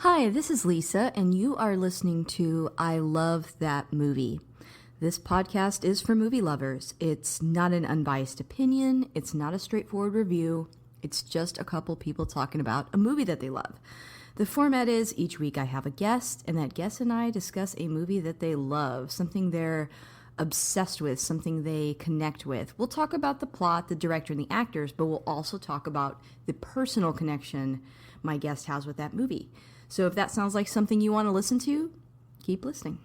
Hi, this is Lisa, and you are listening to I Love That Movie. This podcast is for movie lovers. It's not an unbiased opinion, it's not a straightforward review, it's just a couple people talking about a movie that they love. The format is each week I have a guest, and that guest and I discuss a movie that they love, something they're obsessed with, something they connect with. We'll talk about the plot, the director, and the actors, but we'll also talk about the personal connection my guest has with that movie. So if that sounds like something you want to listen to, keep listening.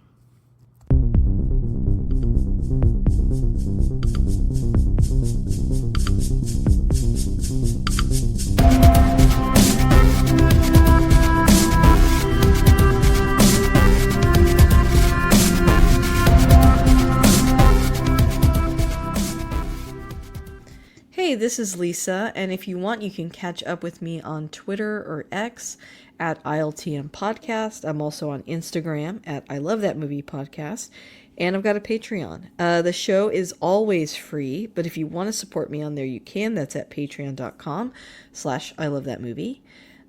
Hey, this is Lisa, and if you want, you can catch up with me on Twitter or X at ILTM Podcast. I'm also on Instagram at I Love That Movie Podcast, and I've got a Patreon. The show is always free, but if you want to support me on there, you can. That's at patreon.com/I Love That Movie.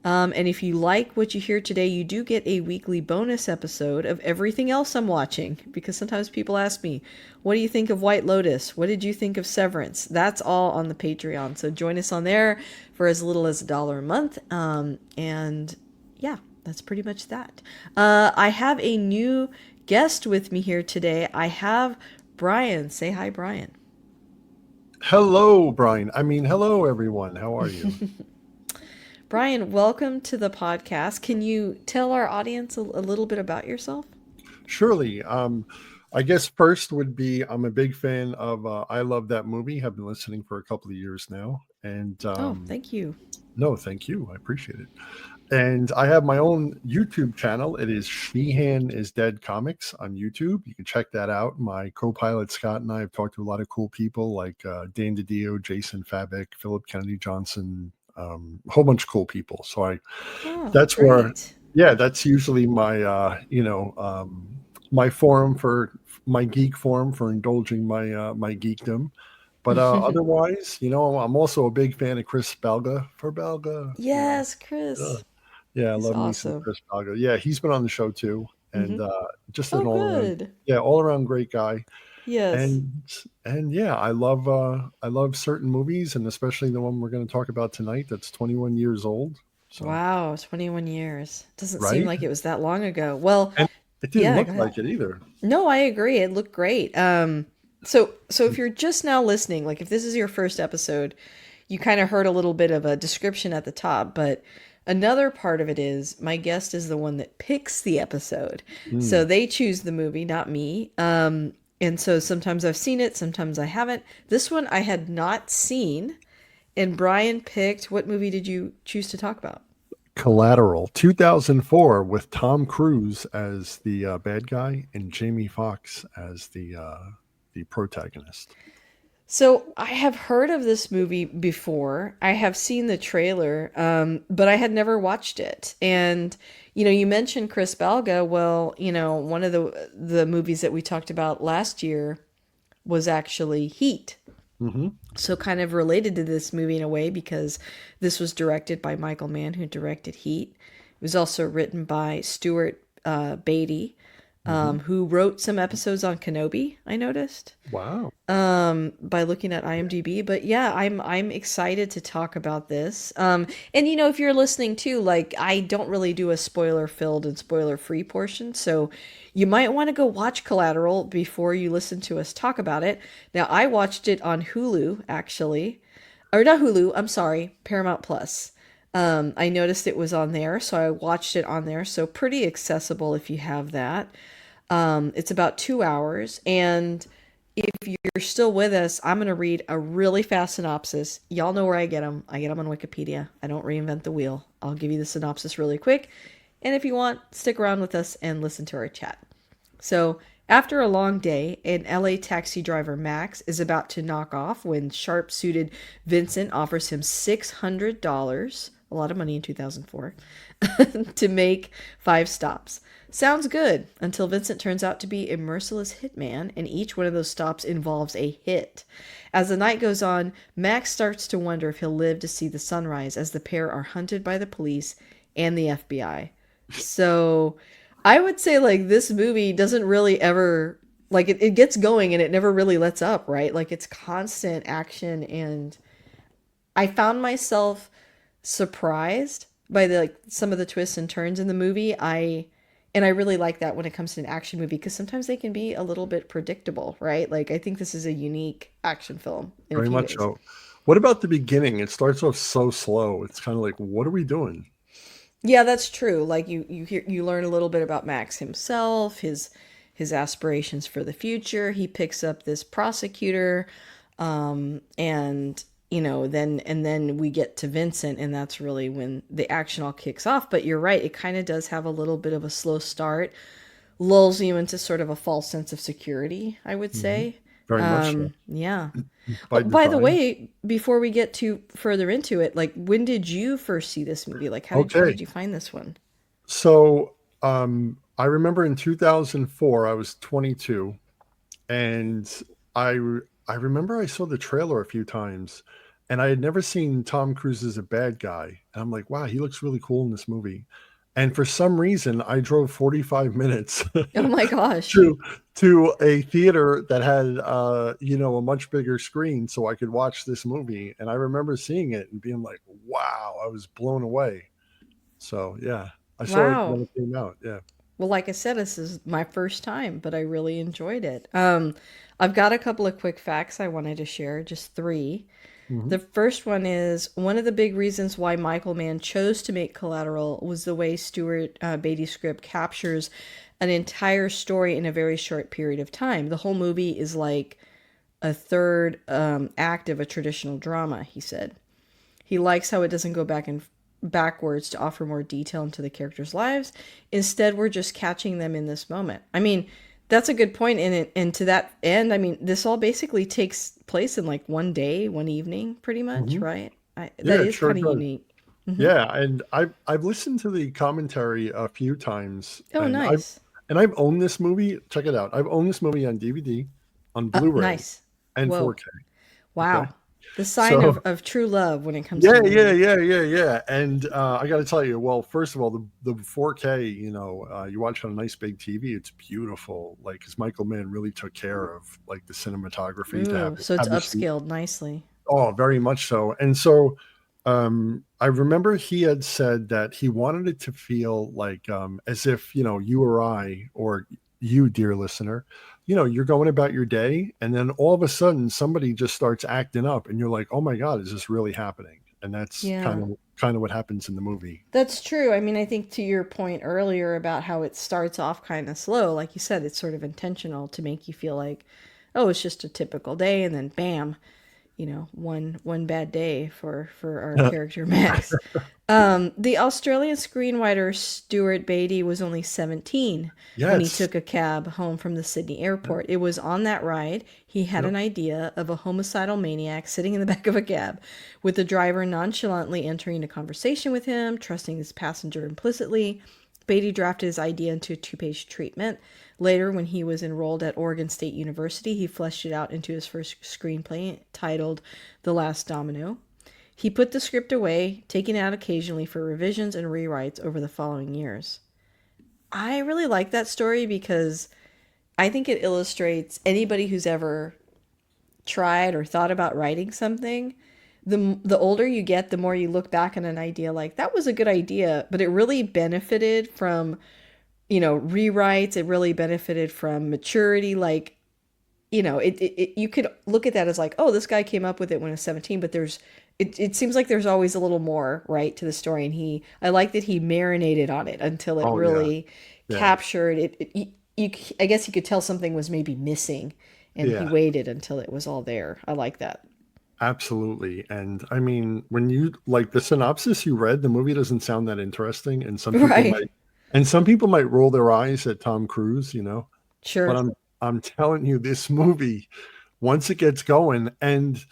And if you like what you hear today, you do get a weekly bonus episode of everything else I'm watching. Because sometimes people ask me, what do you think of White Lotus? What did you think of Severance? That's all on the Patreon. So join us on there for as little as $1 a month. And yeah, that's pretty much that. I have a new guest with me here today. I have Brian. Say hi, Brian. Hello, Brian. Hello, everyone. How are you? Brian, welcome to the podcast. Can you tell our audience a little bit about yourself? Surely. I guess first would be I'm a big fan of I Love That Movie. Have been listening for a couple of years now. And thank you. No, thank you. I appreciate it. And I have my own YouTube channel. It is sheehanisdeadcomics on YouTube. You can check that out. My co-pilot Scott and I have talked to a lot of cool people like Dan DiDio, Jason Fabic, Philip Kennedy Johnson, a whole bunch of cool people. So that's great. where, yeah, that's usually my, my forum for my geek forum for indulging my geekdom. But otherwise, I'm also a big fan of Chris Balga for Balga. Yes, Chris. Yeah, I He's love me awesome. some Chris Balga. Yeah, he's been on the show too, and just an good. all around great guy. Yes. And yeah, I love certain movies, and especially the one we're going to talk about tonight. That's 21 years old. So, wow, 21 years. Doesn't right? seem like it was that long ago. Well, and it didn't look like it either. No, I agree. It looked great. So if you're just now listening, like if this is your first episode, you kind of heard a little bit of a description at the top, but another part of it is my guest is the one that picks the episode. So they choose the movie, not me. And so sometimes I've seen it, sometimes I haven't. This one I had not seen. And Brian picked, what movie did you choose to talk about? Collateral, 2004, with Tom Cruise as the bad guy and Jamie Foxx as the protagonist. So I have heard of this movie before. I have seen the trailer, but I had never watched it. And, you mentioned Chris Balga. Well, one of the movies that we talked about last year was actually Heat. Mm-hmm. So kind of related to this movie in a way because this was directed by Michael Mann, who directed Heat. It was also written by Stuart Beatty, who wrote some episodes on Kenobi, I noticed. Wow. By looking at IMDb. But yeah, I'm excited to talk about this. And if you're listening too, like I don't really do a spoiler-filled and spoiler-free portion, so you might want to go watch Collateral before you listen to us talk about it. Now, I watched it on Hulu, actually. Or not Hulu, I'm sorry, Paramount Plus. I noticed it was on there, so I watched it on there. So pretty accessible if you have that. It's about 2 hours. And if you're still with us, I'm going to read a really fast synopsis. Y'all know where I get them. I get them on Wikipedia. I don't reinvent the wheel. I'll give you the synopsis really quick. And if you want, stick around with us and listen to our chat. So, after a long day, an LA taxi driver, Max, is about to knock off when sharp-suited Vincent offers him $600, a lot of money in 2004, to make 5 stops. Sounds good, until Vincent turns out to be a merciless hitman, and each one of those stops involves a hit. As the night goes on, Max starts to wonder if he'll live to see the sunrise as the pair are hunted by the police and the FBI. So I would say like this movie doesn't really ever like it gets going and it never really lets up, right? Like it's constant action, and I found myself surprised by the like some of the twists and turns in the movie. I really like that when it comes to an action movie because sometimes they can be a little bit predictable, right? Like I think this is a unique action film in a Very few much ways. so. What about the beginning? It starts off so slow. It's kind of like, what are we doing? Yeah, that's true. Like you learn a little bit about Max himself, his aspirations for the future. He picks up this prosecutor, and then we get to Vincent, and that's really when the action all kicks off. But you're right; it kind of does have a little bit of a slow start, lulls you into sort of a false sense of security, I would Hmm. say. Very much so. Yeah. Oh, By by the design. way, before we get too further into it, like when did you first see this movie? Like how Okay. did you find this one? So I remember in 2004, I was 22, and I remember I saw the trailer a few times, and I had never seen Tom Cruise as a bad guy. And I'm like, wow, he looks really cool in this movie. And for some reason, I drove 45 minutes Oh my gosh. to to a theater that had a much bigger screen so I could watch this movie. And I remember seeing it and being like, wow, I was blown away. So yeah, I saw it Wow. when it came out. Yeah. Well, like I said, this is my first time, but I really enjoyed it. I've got a couple of quick facts I wanted to share, just three. Hmm. The first one is one of the big reasons why Michael Mann chose to make Collateral was the way Stuart Beatty's script captures an entire story in a very short period of time. The whole movie is like a third act of a traditional drama, he said. He likes how it doesn't go back and backwards to offer more detail into the characters' lives. Instead, we're just catching them in this moment. I mean, that's a good point. And to that end, I mean, this all basically takes place in like one day, one evening, pretty much, Hmm. right? That Yeah, it is sure kind of does. unique. Hmm. Yeah, and I've listened to the commentary a few times, Oh, and I've nice. and I've owned this movie. Check it out. I've owned this movie on DVD, on Blu-ray, Nice. and Whoa. 4K. Okay, Wow. The sign so of true love when it comes to yeah, a yeah, movie. yeah, yeah, yeah. And I got to tell you, well, first of all, the 4K, you watch on a nice big TV, it's beautiful. Like, because Michael Mann really took care of like the cinematography to Ooh, so it's have this. upscaled nicely. Oh, very much so. And so I remember he had said that he wanted it to feel like as if, you or I, or you, dear listener, you're going about your day, and then all of a sudden somebody just starts acting up, and you're like, oh my God, is this really happening? And that's kind Yeah. of kind of what happens in the movie. That's true. I mean, I think to your point earlier about how it starts off kind of slow, like you said, it's sort of intentional to make you feel like, oh, it's just a typical day, and then bam, one bad day for our character Max. The Australian screenwriter Stuart Beatty was only 17 when he Yes. took a cab home from the Sydney airport. It was on that ride he had Yep. an idea of a homicidal maniac sitting in the back of a cab, with the driver nonchalantly entering a conversation with him, trusting his passenger implicitly. Beatty drafted his idea into a two-page treatment. Later, when he was enrolled at Oregon State University, he fleshed it out into his first screenplay titled The Last Domino. He put the script away, taking it out occasionally for revisions and rewrites over the following years. I really like that story because I think it illustrates anybody who's ever tried or thought about writing something. The older you get, the more you look back on an idea like that was a good idea, but it really benefited from, rewrites. It really benefited from maturity. Like, you could look at that as like, oh, this guy came up with it when he was 17, but it seems like there's always a little more, right, to the story. And I like that he marinated on it until it Oh yeah. really Yeah. captured I guess you could tell something was maybe missing, and he Yeah. waited until it was all there. I like that. Absolutely. And I mean, when you like the synopsis you read, the movie doesn't sound that interesting. Right. And some people might roll their eyes at Tom Cruise, but Sure. I'm telling you, this movie, once it gets going, and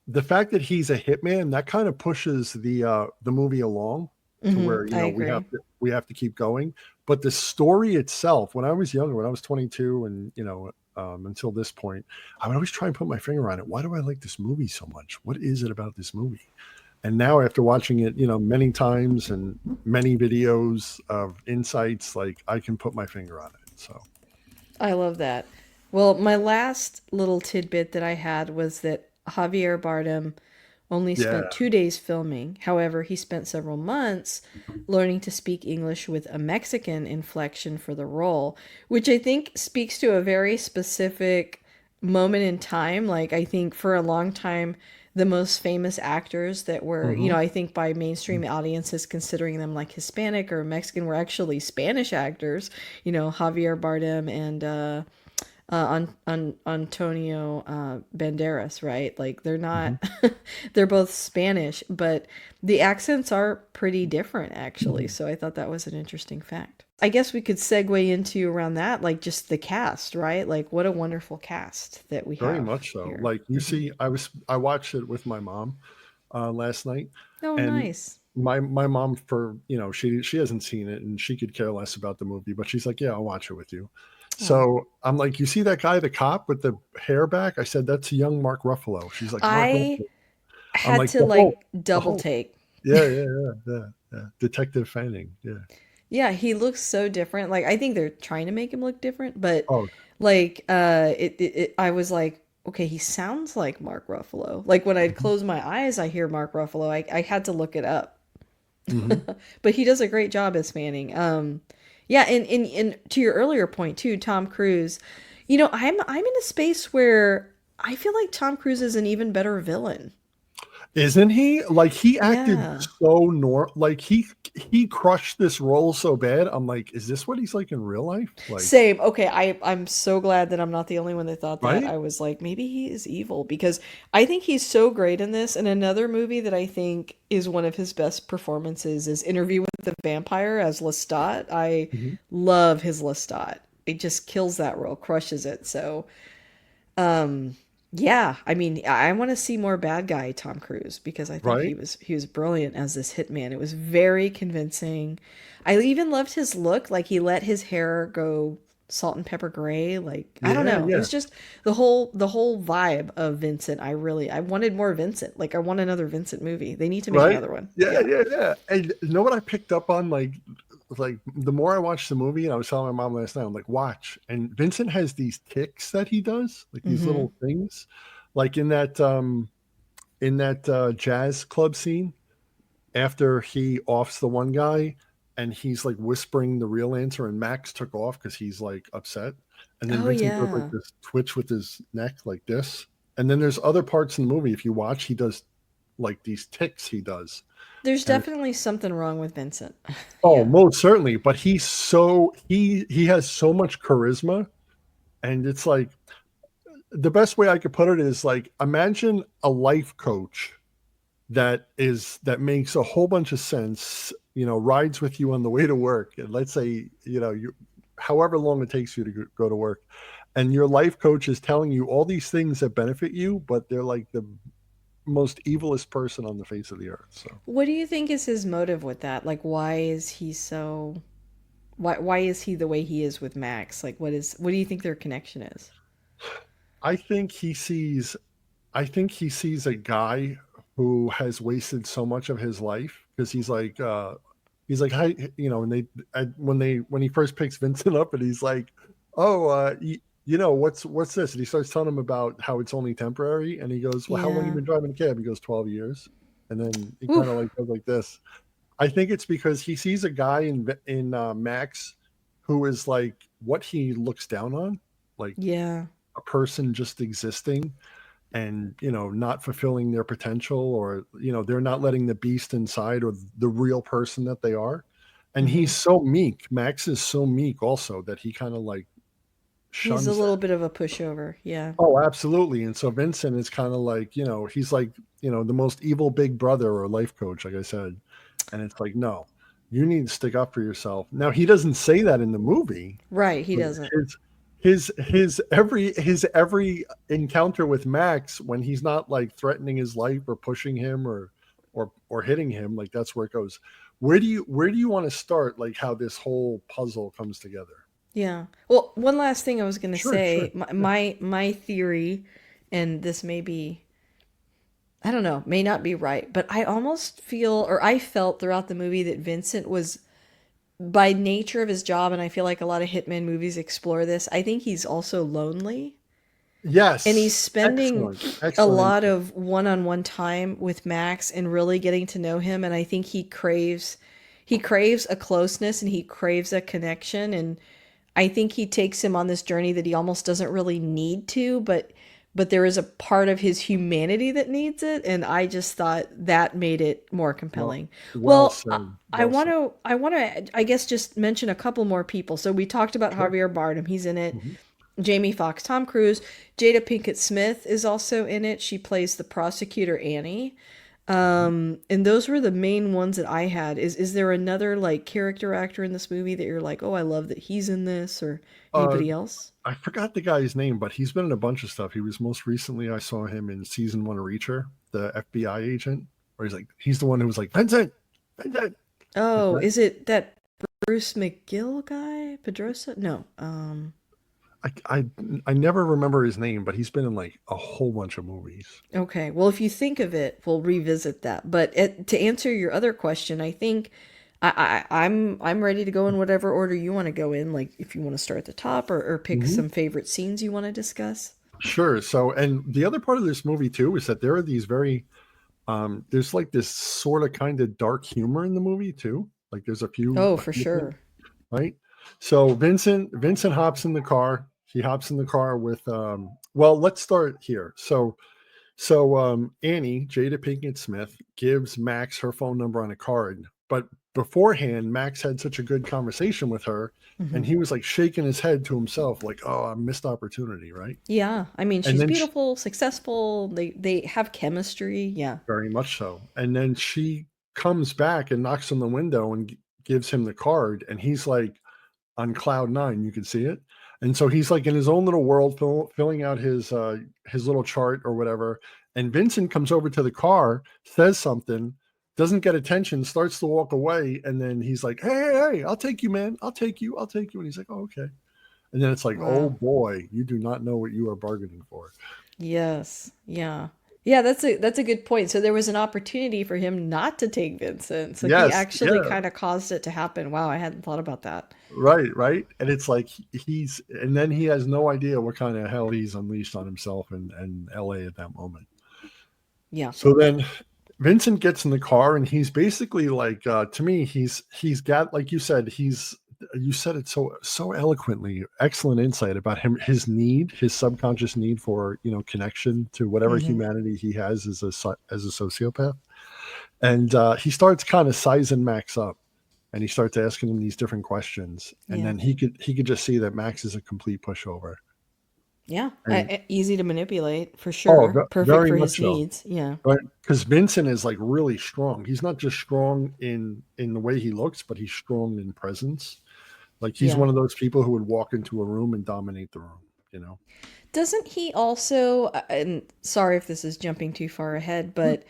the fact that he's a hitman, that kind of pushes the movie along to where, I agree. we have to keep going. But the story itself, when I was younger, when I was 22 and until this point, I would always try and put my finger on it. Why do I like this movie so much? What is it about this movie? And now after watching it, many times and many videos of insights, like I can put my finger on it. So I love that. Well, my last little tidbit that I had was that Javier Bardem only spent yeah. 2 days filming. However, he spent several months learning to speak English with a Mexican inflection for the role, which I think speaks to a very specific moment in time. Like, I think for a long time, the most famous actors that were, Hmm. I think by mainstream audiences considering them like Hispanic or Mexican were actually Spanish actors. Javier Bardem and Antonio Banderas, right? Like they're not, Hmm. they're both Spanish, but the accents are pretty different actually. So I thought that was an interesting fact. I guess we could segue into around that, like just the cast, right? Like what a wonderful cast that we Very have much so. here. Like you see, I watched it with my mom last night, Oh, and nice. my mom, for she hasn't seen it and she could care less about the movie, but she's like, yeah, I'll watch it with you. Oh, So I'm like, you see that guy, the cop with the hair back? I said, that's a young Mark Ruffalo. She's like, Mark I Ruffalo. I'm had like, to the whole, like the double whole, take. yeah, yeah, yeah, yeah, yeah. Detective Fanning, yeah. Yeah, he looks so different. Like I think they're trying to make him look different, but Oh, like I was like, okay, he sounds like Mark Ruffalo. Like when I'd mhm, close my eyes, I hear Mark Ruffalo. I had to look it up. mhm. But he does a great job as Fanning. Yeah, and to your earlier point too, Tom Cruise. I'm in a space where I feel like Tom Cruise is an even better villain. Isn't he? Like he acted Yeah. so like he crushed this role so bad. I'm like, is this what he's like in real life? Like, Same. Okay, I'm so glad that I'm not the only one that thought that. right? I was like, maybe he is evil because I think he's so great in this. And another movie that I think is one of his best performances is Interview with the Vampire as Lestat. I Mhm. love his Lestat. It just kills that role, crushes it. So, um, yeah, I mean, I want to see more bad guy Tom Cruise because I think Right? he was brilliant as this hitman. It was very convincing. I even loved his look, like he let his hair go salt and pepper gray. Like I don't Yeah, know, it yeah. was just the whole vibe of Vincent. I wanted more Vincent. Like I want another Vincent movie. They need to make Right? another one. Yeah, Yeah. yeah, yeah. And you know what I picked up on? Like the more I watched the movie, and I was telling my mom last night, I'm like, watch. And Vincent has these ticks that he does, like these Mm-hmm. little things, like in that jazz club scene after he offs the one guy and he's like whispering the real answer and Max took off because he's like upset. And then Oh Vincent does like yeah. this twitch with his neck like this. And then there's other parts in the movie. If you watch, he does like these ticks he does. There's And it's, definitely something wrong with Vincent. oh, Yeah. most certainly. But he has so much charisma. And it's like the best way I could put it is like imagine a life coach that makes a whole bunch of sense, rides with you on the way to work, and let's say you however long it takes you to go to work, and your life coach is telling you all these things that benefit you, but they're like the most evilest person on the face of the earth. So What do you think is his motive with that? Like, why is he so? Why is he the way he is with Max? Like, what do you think their connection is? i think he sees I think he sees a guy who has wasted so much of his life because he's like, hi, and when he first picks Vincent up and he's like, oh, what's this? And he starts telling him about how it's only temporary. And he goes, well, how long you Yeah. been driving a cab? He goes, 12 years. And then he Ooh. kind of like goes like this. I think it's because he sees a guy in Max who is like what he looks down on, like Yeah. a person just existing and not fulfilling their potential, or they're not letting the beast inside or the real person that they are. And Hmm. he's so meek. Max is so meek also that he kind of like He's a shuns little that. bit of a pushover. Yeah. Oh, absolutely. And so Vincent is kind of like, he's like, the most evil big brother or life coach, like I said. And it's like, no, you need to stick up for yourself. Now he doesn't say that in the movie, Right. He but doesn't. his every encounter with Max, when he's not like threatening his life or pushing him or hitting him, like that's where it goes. Where do you want to start, like how this whole puzzle comes together? Yeah. Well, one last thing I was gonna Sure, sure. say. My Yeah. my, my theory, and this may be I don't know, may not be right, but I almost feel, or I felt throughout the movie, that Vincent was, by nature of his job, and I feel like a lot of hitman movies explore this, I think he's also lonely. And he's Yes, spending excellent, a excellent lot input. of one-on-one time with Max and really getting to know him, and I think he craves a closeness and he craves a connection, and I think he takes him on this journey that he almost doesn't really need to, but there is a part of his humanity that needs it, and I just thought that made it more Well, compelling. well Well, I, said, I well want said. to I want to I guess just mention a couple more people. So we talked about Sure. Javier Bardem. He's in it. Mhm. Jamie Foxx, Tom Cruise, Jada Pinkett Smith is also in it. She plays the prosecutor Annie. Mhm. And those were the main ones that I had. Is there another like character actor in this movie that you're like, oh, I love that he's in this, or Uh, anybody else? I forgot the guy's name, but he's been in a bunch of stuff. He was most recently, I saw him in season one of Reacher, the FBI agent, where he's the one who was like, Vincent, Vincent, like Oh, that. is it that Bruce McGill guy? Pedrosa? No. I, I, I never remember his name, but he's been in like a whole bunch of movies. Okay. Well, if you think of it, we'll revisit that. But to answer your other question, I think I'm ready to go in whatever order you want to go in. Like if you want to start at the top, or pick Mhm. some favorite scenes you want to discuss. Sure. So, and the other part of this movie too is that there are these very, there's like this sort of kind of dark humor in the movie too. Like there's Oh, a for few things, sure. right? So Vincent hops in the car. He hops in the car with well, let's start here. So Annie, Jada Pinkett Smith, gives Max her phone number on a card. But beforehand, Max had such a good conversation with her, and Hmm. he was like shaking his head to himself, like, "Oh, I missed opportunity," right? Yeah. I mean, And she's then beautiful, successful. They have chemistry. Yeah. very much so. And then she comes back and knocks on the window and gives him the card, and he's like on cloud nine. You can see it, and so he's like in his own little world, filling out his little chart or whatever. And Vincent comes over to the car, says something, doesn't get attention, starts to walk away, and then he's like, "Hey, hey, hey, I'll take you, man. I'll take you. I'll take you." And he's like, "Oh, okay." And then it's like, "Oh Wow. boy, you do not know what you are bargaining for." Yes. Yeah. Yeah, that's a good point. So there was an opportunity for him not to take Vincent. So he Yes, actually yeah, kind of caused it to happen. Wow, I hadn't thought about that. right, right. And it's like and then he has no idea what kind of hell he's unleashed on himself and LA at that moment. Yeah. So then Vincent gets in the car and he's basically like to me he's got, like you said, you said it so eloquently, excellent insight about him, his subconscious need for, connection to whatever Hmm. humanity he has as a sociopath. And he starts kind of sizing Max up, and he starts asking him these different questions, and Yeah. then he could just see that Max is a complete pushover. Yeah. And Easy to manipulate for oh, sure. Perfect very for much his so. needs. Yeah. Right, because Vincent is like really strong. He's not just strong in the way he looks, but he's strong in presence. Like he's Yeah. one of those people who would walk into a room and dominate the room. You know. Doesn't he also, and sorry if this is jumping too far ahead, but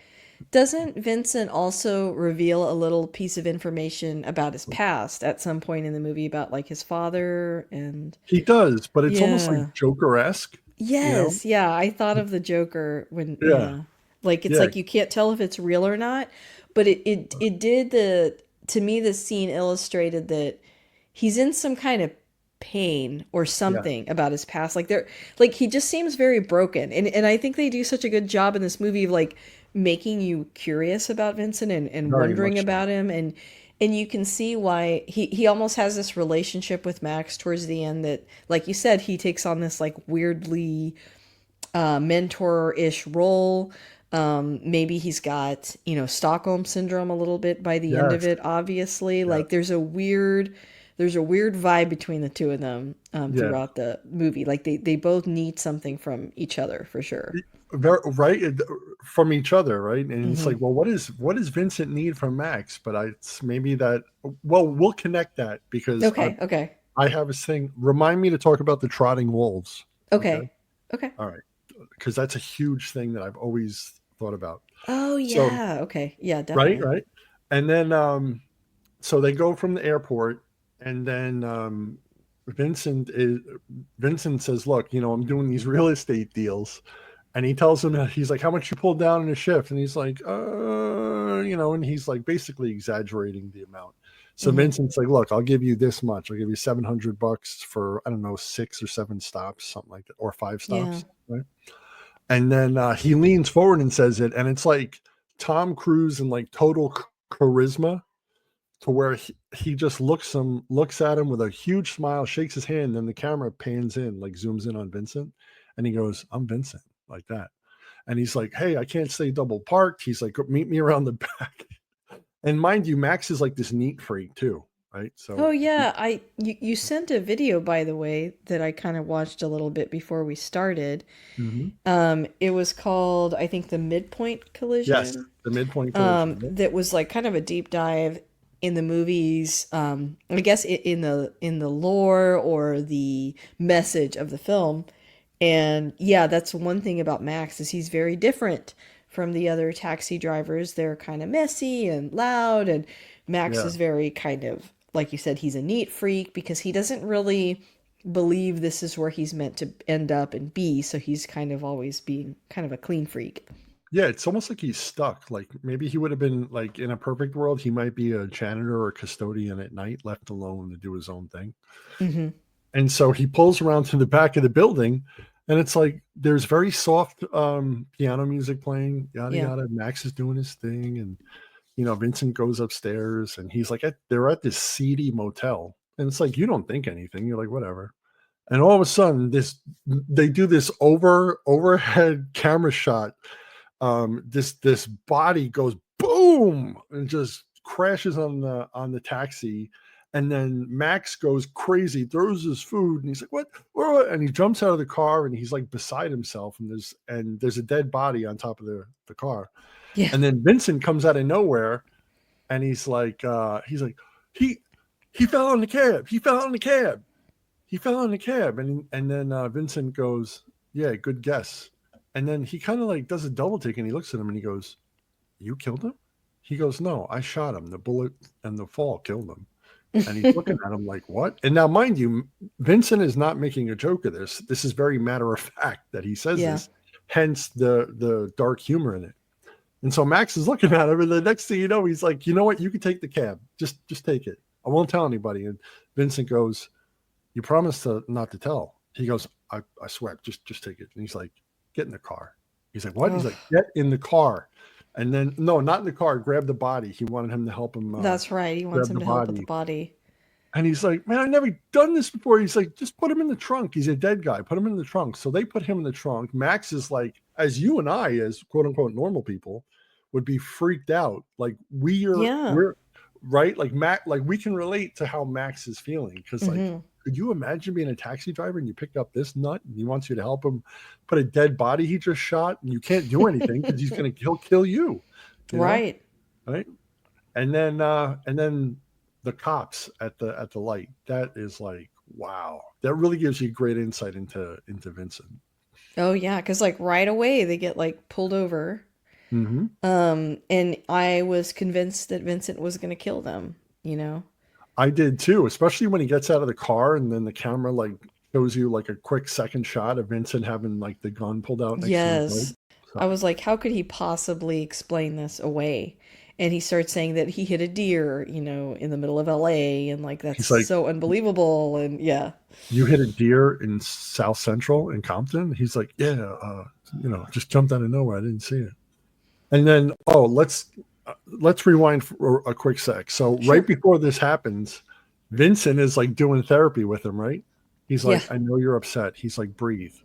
doesn't Vincent also reveal a little piece of information about his past at some point in the movie about like his father and He does, but it's almost like yeah. Joker esque. You know. Yes, yeah, I thought of the Joker when Yeah. yeah. Like it's Yeah. like you can't tell if it's real or not, but it did the to me the scene illustrated that he's in some kind of pain or Yeah. something about his past. Like he just seems very broken. And I think they do such a good job in this movie of like making you curious about Vincent and Very wondering much so. about him, and you can see why he almost has this relationship with Max towards the end that, like you said, he takes on this like weirdly mentor-ish role. Maybe he's got, Stockholm syndrome a little bit by the end of Yes. it, obviously. Yeah. Like there's a weird vibe between the two of them Yeah. throughout the movie. Like they both need something from each other for sure. Very, right, from each other, right? And it's Hmm. like, well, what does Vincent need from Max? But it's maybe that. Well, we'll connect that because I Okay, okay, I have this thing. Remind me to talk about the trotting wolves. Okay, okay, okay. all right, because that's a huge thing that I've always thought about. Oh So yeah, okay, yeah, right, definitely. right, and then so they go from the airport, and then Vincent is Vincent says, "Look, I'm doing these real estate deals." And he tells him, he's like, how much you pulled down in a shift? And he's like, and he's like basically exaggerating the amount. So Hmm. Vincent's like, look, I'll give you this much. I'll give you $700 for, I don't know, 6 or 7 stops, something like that, or 5 stops. Yeah. Right. And then he leans forward and says it. And it's like Tom Cruise in like total charisma, to where he just looks at him with a huge smile, shakes his hand, then the camera pans in, like zooms in on Vincent, and he goes, I'm Vincent, like that. And he's like, hey, I can't stay double parked. He's like, meet me around the back. And mind you, Max is like this neat freak too, right? Oh So yeah, you sent a video, by the way, that I kind of watched a little bit before we started. mhm. It was called, I think, the Midpoint Yes, Collision. the midpoint collision. Yep. That was like kind of a deep dive in the movies. I guess in the lore or the message of the film. And yeah, that's one thing about Max is he's very different from the other taxi drivers. They're kind of messy and loud, and Max Yeah. is very kind of, like you said, he's a neat freak because he doesn't really believe this is where he's meant to end up and be, so he's kind of always being kind of a clean freak. Yeah, it's almost like he's stuck. Like maybe he would have been like in a perfect world, he might be a janitor or a custodian at night, left alone to do his own thing. Hmm. And so he pulls around to the back of the building, and it's like there's very soft piano music playing, yada Yeah. yada. Max is doing his thing, and Vincent goes upstairs, and he's like, they're at this seedy motel, and it's like you don't think anything, you're like whatever, and all of a sudden they do this overhead camera shot. This body goes boom and just crashes on the taxi, and then Max goes crazy, throws his food, and he's like, what? And he jumps out of the car, and he's like beside himself, and there's a dead body on top of the car. Yeah. And then Vincent comes out of nowhere, and he's like he he fell on the cab, he fell on the cab, he fell on the cab. And then Vincent goes, yeah, good guess. And then he kind of like does a double take, and he looks at him and he goes, you killed him? He goes, no, I shot him. The bullet and the fall killed him. And he's looking at him like, what? And now, mind you, Vincent is not making a joke of this. This is very matter of fact that he says Yeah. this, hence the dark humor in it. And so Max is looking at him, and the next thing you know, he's like, you know what? You can take the cab. Just take it. I won't tell anybody. And Vincent goes, you promised not to tell. He goes, I swear, just take it. And he's like, get in the car. He's like, what? He's Oh, like, get in the car. And then, no, not in the car, grab the body. He wanted him to help him that's right. He wants grab him the to help with the body. body. And he's like, man, I've never done this before. He's like, just put him in the trunk. He's a dead guy. Put him in the trunk. So they put him in the trunk. Max is like, as you and I, as quote unquote normal people, would be freaked out. Like Yeah. we're right. Like Mac, like we can relate to how Max is feeling. Because like, Hmm. could you imagine being a taxi driver and you picked up this nut and he wants you to help him put a dead body he just shot, and you can't do anything because he'll kill you, you know? Right. Right. And then the cops at the light, that is like, wow, that really gives you great insight into Vincent. Oh yeah, because like right away they get like pulled over. Hmm. And I was convinced that Vincent was gonna kill them, you know? I did too, especially when he gets out of the car and then the camera like shows you like a quick second shot of Vincent having like the gun pulled out next to his leg. Yes. I So was like, how could he possibly explain this away? And he starts saying that he hit a deer, in the middle of LA, and like that's he's like, so unbelievable. And yeah. you hit a deer in South Central in Compton? He's like, yeah, just jumped out of nowhere. I didn't see it. And then, let's rewind for a quick sec. So right Sure. before this happens, Vincent is like doing therapy with him, right? He's Yeah. like, I know you're upset. He's like, breathe.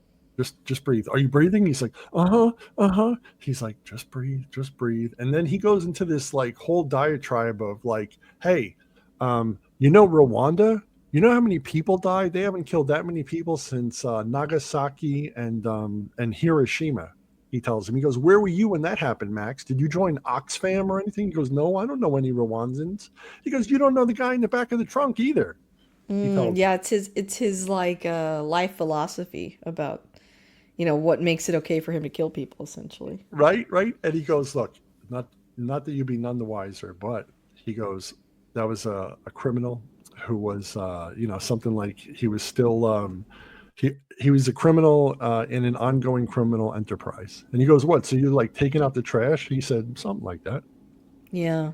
Just breathe. Are you breathing? He's like, uh-huh, uh-huh. He's like, just breathe, just breathe. And then he goes into this like whole diatribe of like, hey, Rwanda? You know how many people died? They haven't killed that many people since Nagasaki and Hiroshima. He tells him, he goes, where were you when that happened, Max? Did you join Oxfam or anything? He goes, no, I don't know any Rwandans. He goes, you don't know the guy in the back of the trunk either. He tells him. Yeah, it's his like life philosophy about, what makes it okay for him to kill people, essentially. Right, right. And he goes, look, not that you be none the wiser, but he goes, that was a criminal who was, something like he was still he was a criminal in an ongoing criminal enterprise. And he goes, what? So you're like taking out the trash? He said something like that. Yeah.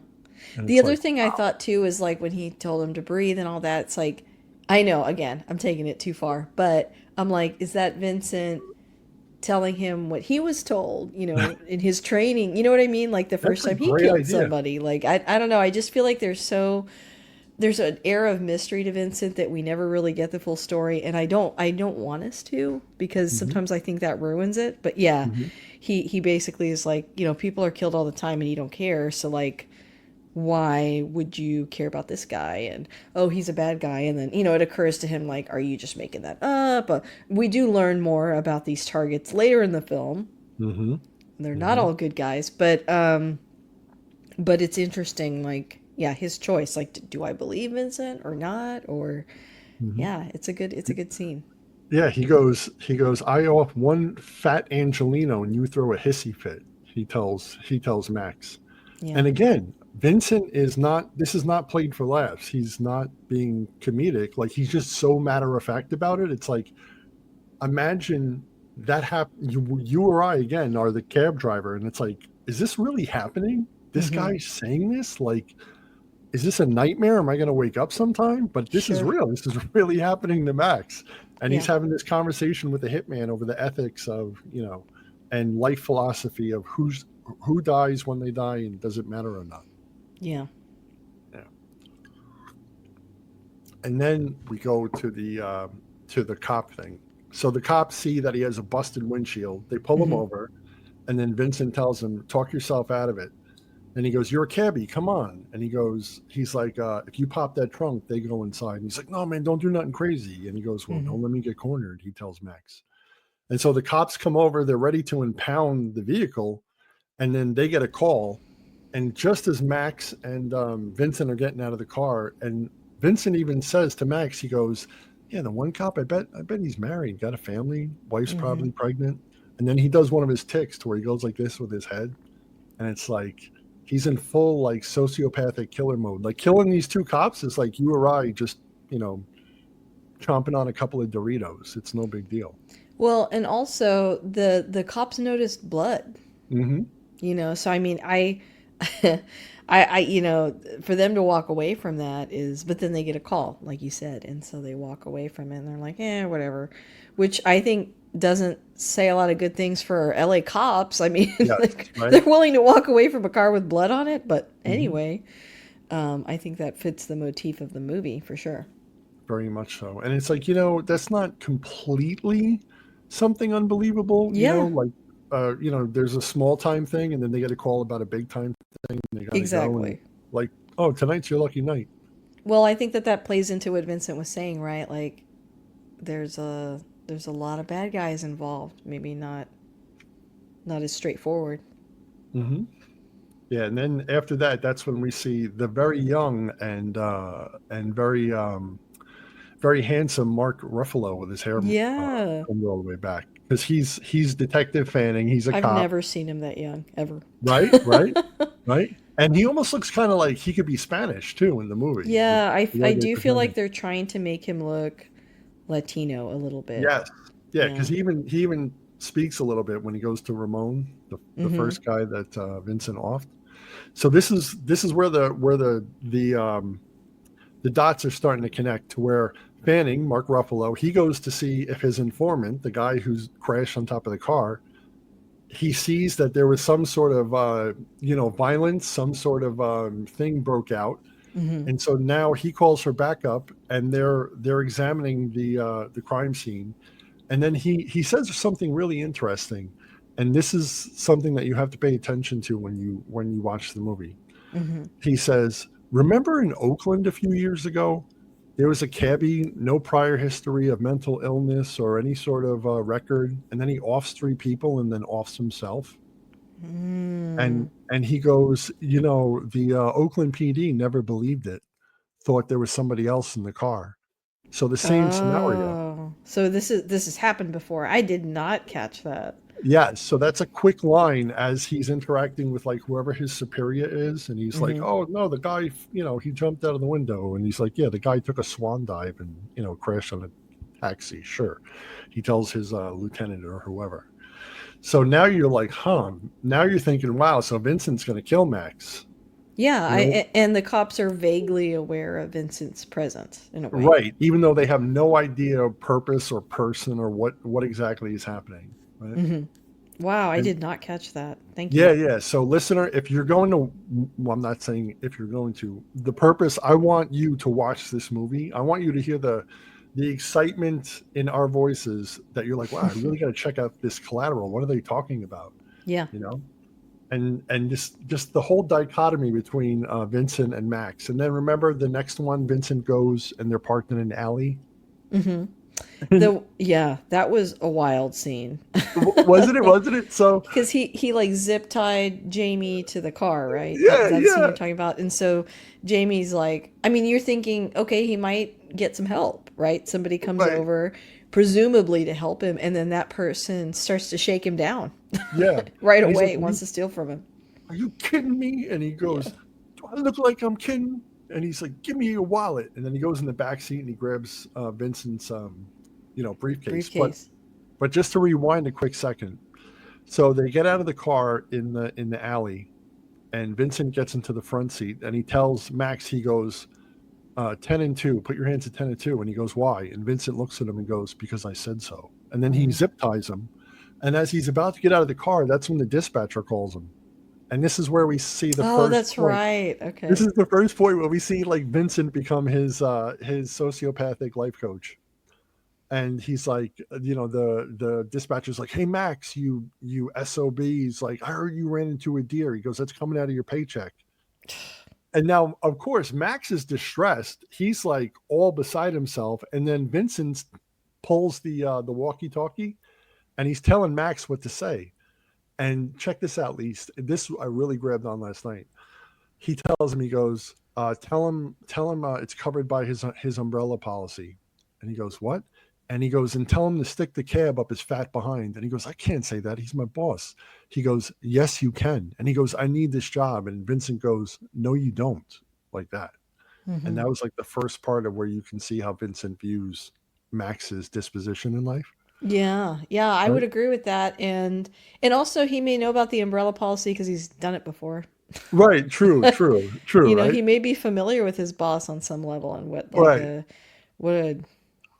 And The it's other like, thing I thought too is like when he told him to breathe and all that, it's like, I know, again, I'm taking it too far, but I'm like, is that Vincent telling him what he was told, in his training? You know what I mean? Like the that's first a time he great killed idea. somebody. Like, I don't know. I just feel like there's an air of mystery to Vincent that we never really get the full story, and I don't want us to, because Hmm. sometimes I think that ruins it. But yeah, Hmm. he basically is like, people are killed all the time and you don't care, so like why would you care about this guy? And oh, he's a bad guy. And then it occurs to him like, are you just making that up? We do learn more about these targets later in the film. Hmm. They're not Hmm. all good guys, but it's interesting, like, yeah, his choice, like, do I believe Vincent or not? Or Hmm. yeah, it's a good scene. Yeah, he goes, I off one fat Angelino and you throw a hissy fit. He tells Max. Yeah. And again, Vincent is not, this is not played for laughs. He's not being comedic. Like he's just so matter of fact about it. It's like, imagine that happen. You or I again are the cab driver. And it's like, is this really happening? This Mm-hmm. guy's saying this? Like, is this a nightmare? Am I going to wake up sometime? But this is Sure. real. This is really happening to Max. And he's Yeah. having this conversation with the hitman over the ethics of, and life philosophy of who dies when they die and does it matter or not. Yeah. Yeah. And then we go to the cop thing. So the cops see that he has a busted windshield. They pull him Mm-hmm. over, and then Vincent tells him, "Talk yourself out of it." And he goes, "You're a cabbie. Come on." And he's like, "If you pop that trunk, they go inside." And he's like, "No, man, don't do nothing crazy." And he goes, "Well, Mm-hmm. don't let me get cornered." He tells Max. And so the cops come over. They're ready to impound the vehicle, and then they get a call. And just as Max and Vincent are getting out of the car, and Vincent even says to Max, he goes, "Yeah, the one cop, I bet he's married, got a family, wife's Mm-hmm. probably pregnant." And then he does one of his ticks to where he goes like this with his head, and it's like he's in full like sociopathic killer mode. Like killing these two cops is like you or I just you know chomping on a couple of Doritos. It's no big deal. Well, and also the cops noticed blood. Hmm. So I mean, I for them to walk away from that is, but then they get a call, like you said, and so they walk away from it, and they're like, whatever, which I think doesn't say a lot of good things for LA cops. I mean, Yes, like, right. they're willing to walk away from a car with blood on it, but Hmm. anyway, I think that fits the motif of the movie for sure. Very much so. And it's like, that's not completely something unbelievable, Yeah, like, there's a small time thing and then they get a call about a big time thing and they got to go and exactly. like, oh, tonight's your lucky night. Well, I think that plays into what Vincent was saying, right? Like, there's a lot of bad guys involved. Maybe not as straightforward. Hmm. Yeah. And then after that, that's when we see the very young and very handsome Mark Ruffalo with his hair Yeah. combed all the way back because he's Detective Fanning. He's a I've cop. never seen him that young, ever. Right, right, right. And he almost looks kind of like he could be Spanish too in the movie. Yeah, The I way they do feel present like him. they're trying to make him look Latino a little bit. Yes, yeah, because Yeah. he even speaks a little bit when he goes to Ramon, the Mm-hmm. first guy that Vincent offed. So this is where the dots are starting to connect to where Fanning, Mark Ruffalo, he goes to see if his informant, the guy who's crashed on top of the car, he sees that there was some sort of violence, some sort of thing broke out, Mm-hmm. and so now he calls her back up, and they're examining the crime scene, and then he says something really interesting, and this is something that you have to pay attention to when you watch the movie. Mm-hmm. He says, "Remember in Oakland a few years ago, there was a cabbie, no prior history of mental illness or any sort of record, and then he offs three people and then offs himself." Mm. And he goes, the Oakland PD never believed it, thought there was somebody else in the car. So the same scenario. Oh, so this has happened before. I did not catch that. Yeah, so that's a quick line as he's interacting with like whoever his superior is, and he's like, Mm-hmm. "Oh no, the guy, he jumped out of the window," and he's like, "Yeah, the guy took a swan dive and crashed on it." taxi. Sure. He tells his lieutenant or whoever. So now you're like, huh? Now you're thinking, wow, so Vincent's going to kill Max. Yeah, You know, and the cops are vaguely aware of Vincent's presence in a way. right? Even though they have no idea of purpose or person or what exactly is happening, right? Hmm. Wow, I And did not catch that. Thank yeah, you. yeah. So, listener, if you're going to, well, I'm not saying if you're going to, the purpose, I want you to watch this movie. I want you to hear the excitement in our voices that you're like, wow, I really got to check out this Collateral. What are they talking about? Yeah. You know, and just the whole dichotomy between Vincent and Max. And then remember the next one, Vincent goes and they're parked in an alley. Hmm. And The yeah, that was a wild scene. wasn't it? Wasn't it? So Because he like zip tied Jamie to the car, right? yeah, That scene yeah, you're talking about. And so Jamie's like, I mean, you're thinking, okay, he might get some help, right? Somebody comes right, over, presumably to help him, and then that person starts to shake him down yeah. right And he's like, away, wants to steal from him. are you kidding me? And he Yeah. goes, do I look like I'm kidding? And he's like, give me your wallet. And then he goes in the back seat and he grabs Vincent's, briefcase. But Briefcase. just to rewind a quick second, so they get out of the car in the alley, and Vincent gets into the front seat, and he tells Max, he goes, 10 and 2, put your hands at 10 and 2. And he goes, why? And Vincent looks at him and goes, because I said so. And then he Hmm. zip ties him. And as he's about to get out of the car, that's when the dispatcher calls him. And this is where we see the Oh, first that's point. right. This Okay. is the first point where we see like Vincent become his sociopathic life coach. And he's like, the dispatcher's like, hey Max, you SOB. He's like, I heard you ran into a deer. He goes, that's coming out of your paycheck. And now, of course, Max is distressed. He's like all beside himself. And then Vincent pulls the walkie-talkie, and he's telling Max what to say. And check this out, Lise. This I really grabbed on last night. He tells him, he goes, tell him it's covered by his umbrella policy. And he goes, what? And he goes, and tell him to stick the cab up his fat behind. And he goes, I can't say that. He's my boss. He goes, yes, you can. And he goes, I need this job. And Vincent goes, no, you don't, like that. And Hmm. that was like the first part of where you can see how Vincent views Max's disposition in life. Yeah, yeah, I would Right. agree with that, and also he may know about the umbrella policy because he's done it before. Right. True. True. True. You know, Right. he may be familiar with his boss on some level and Right. what a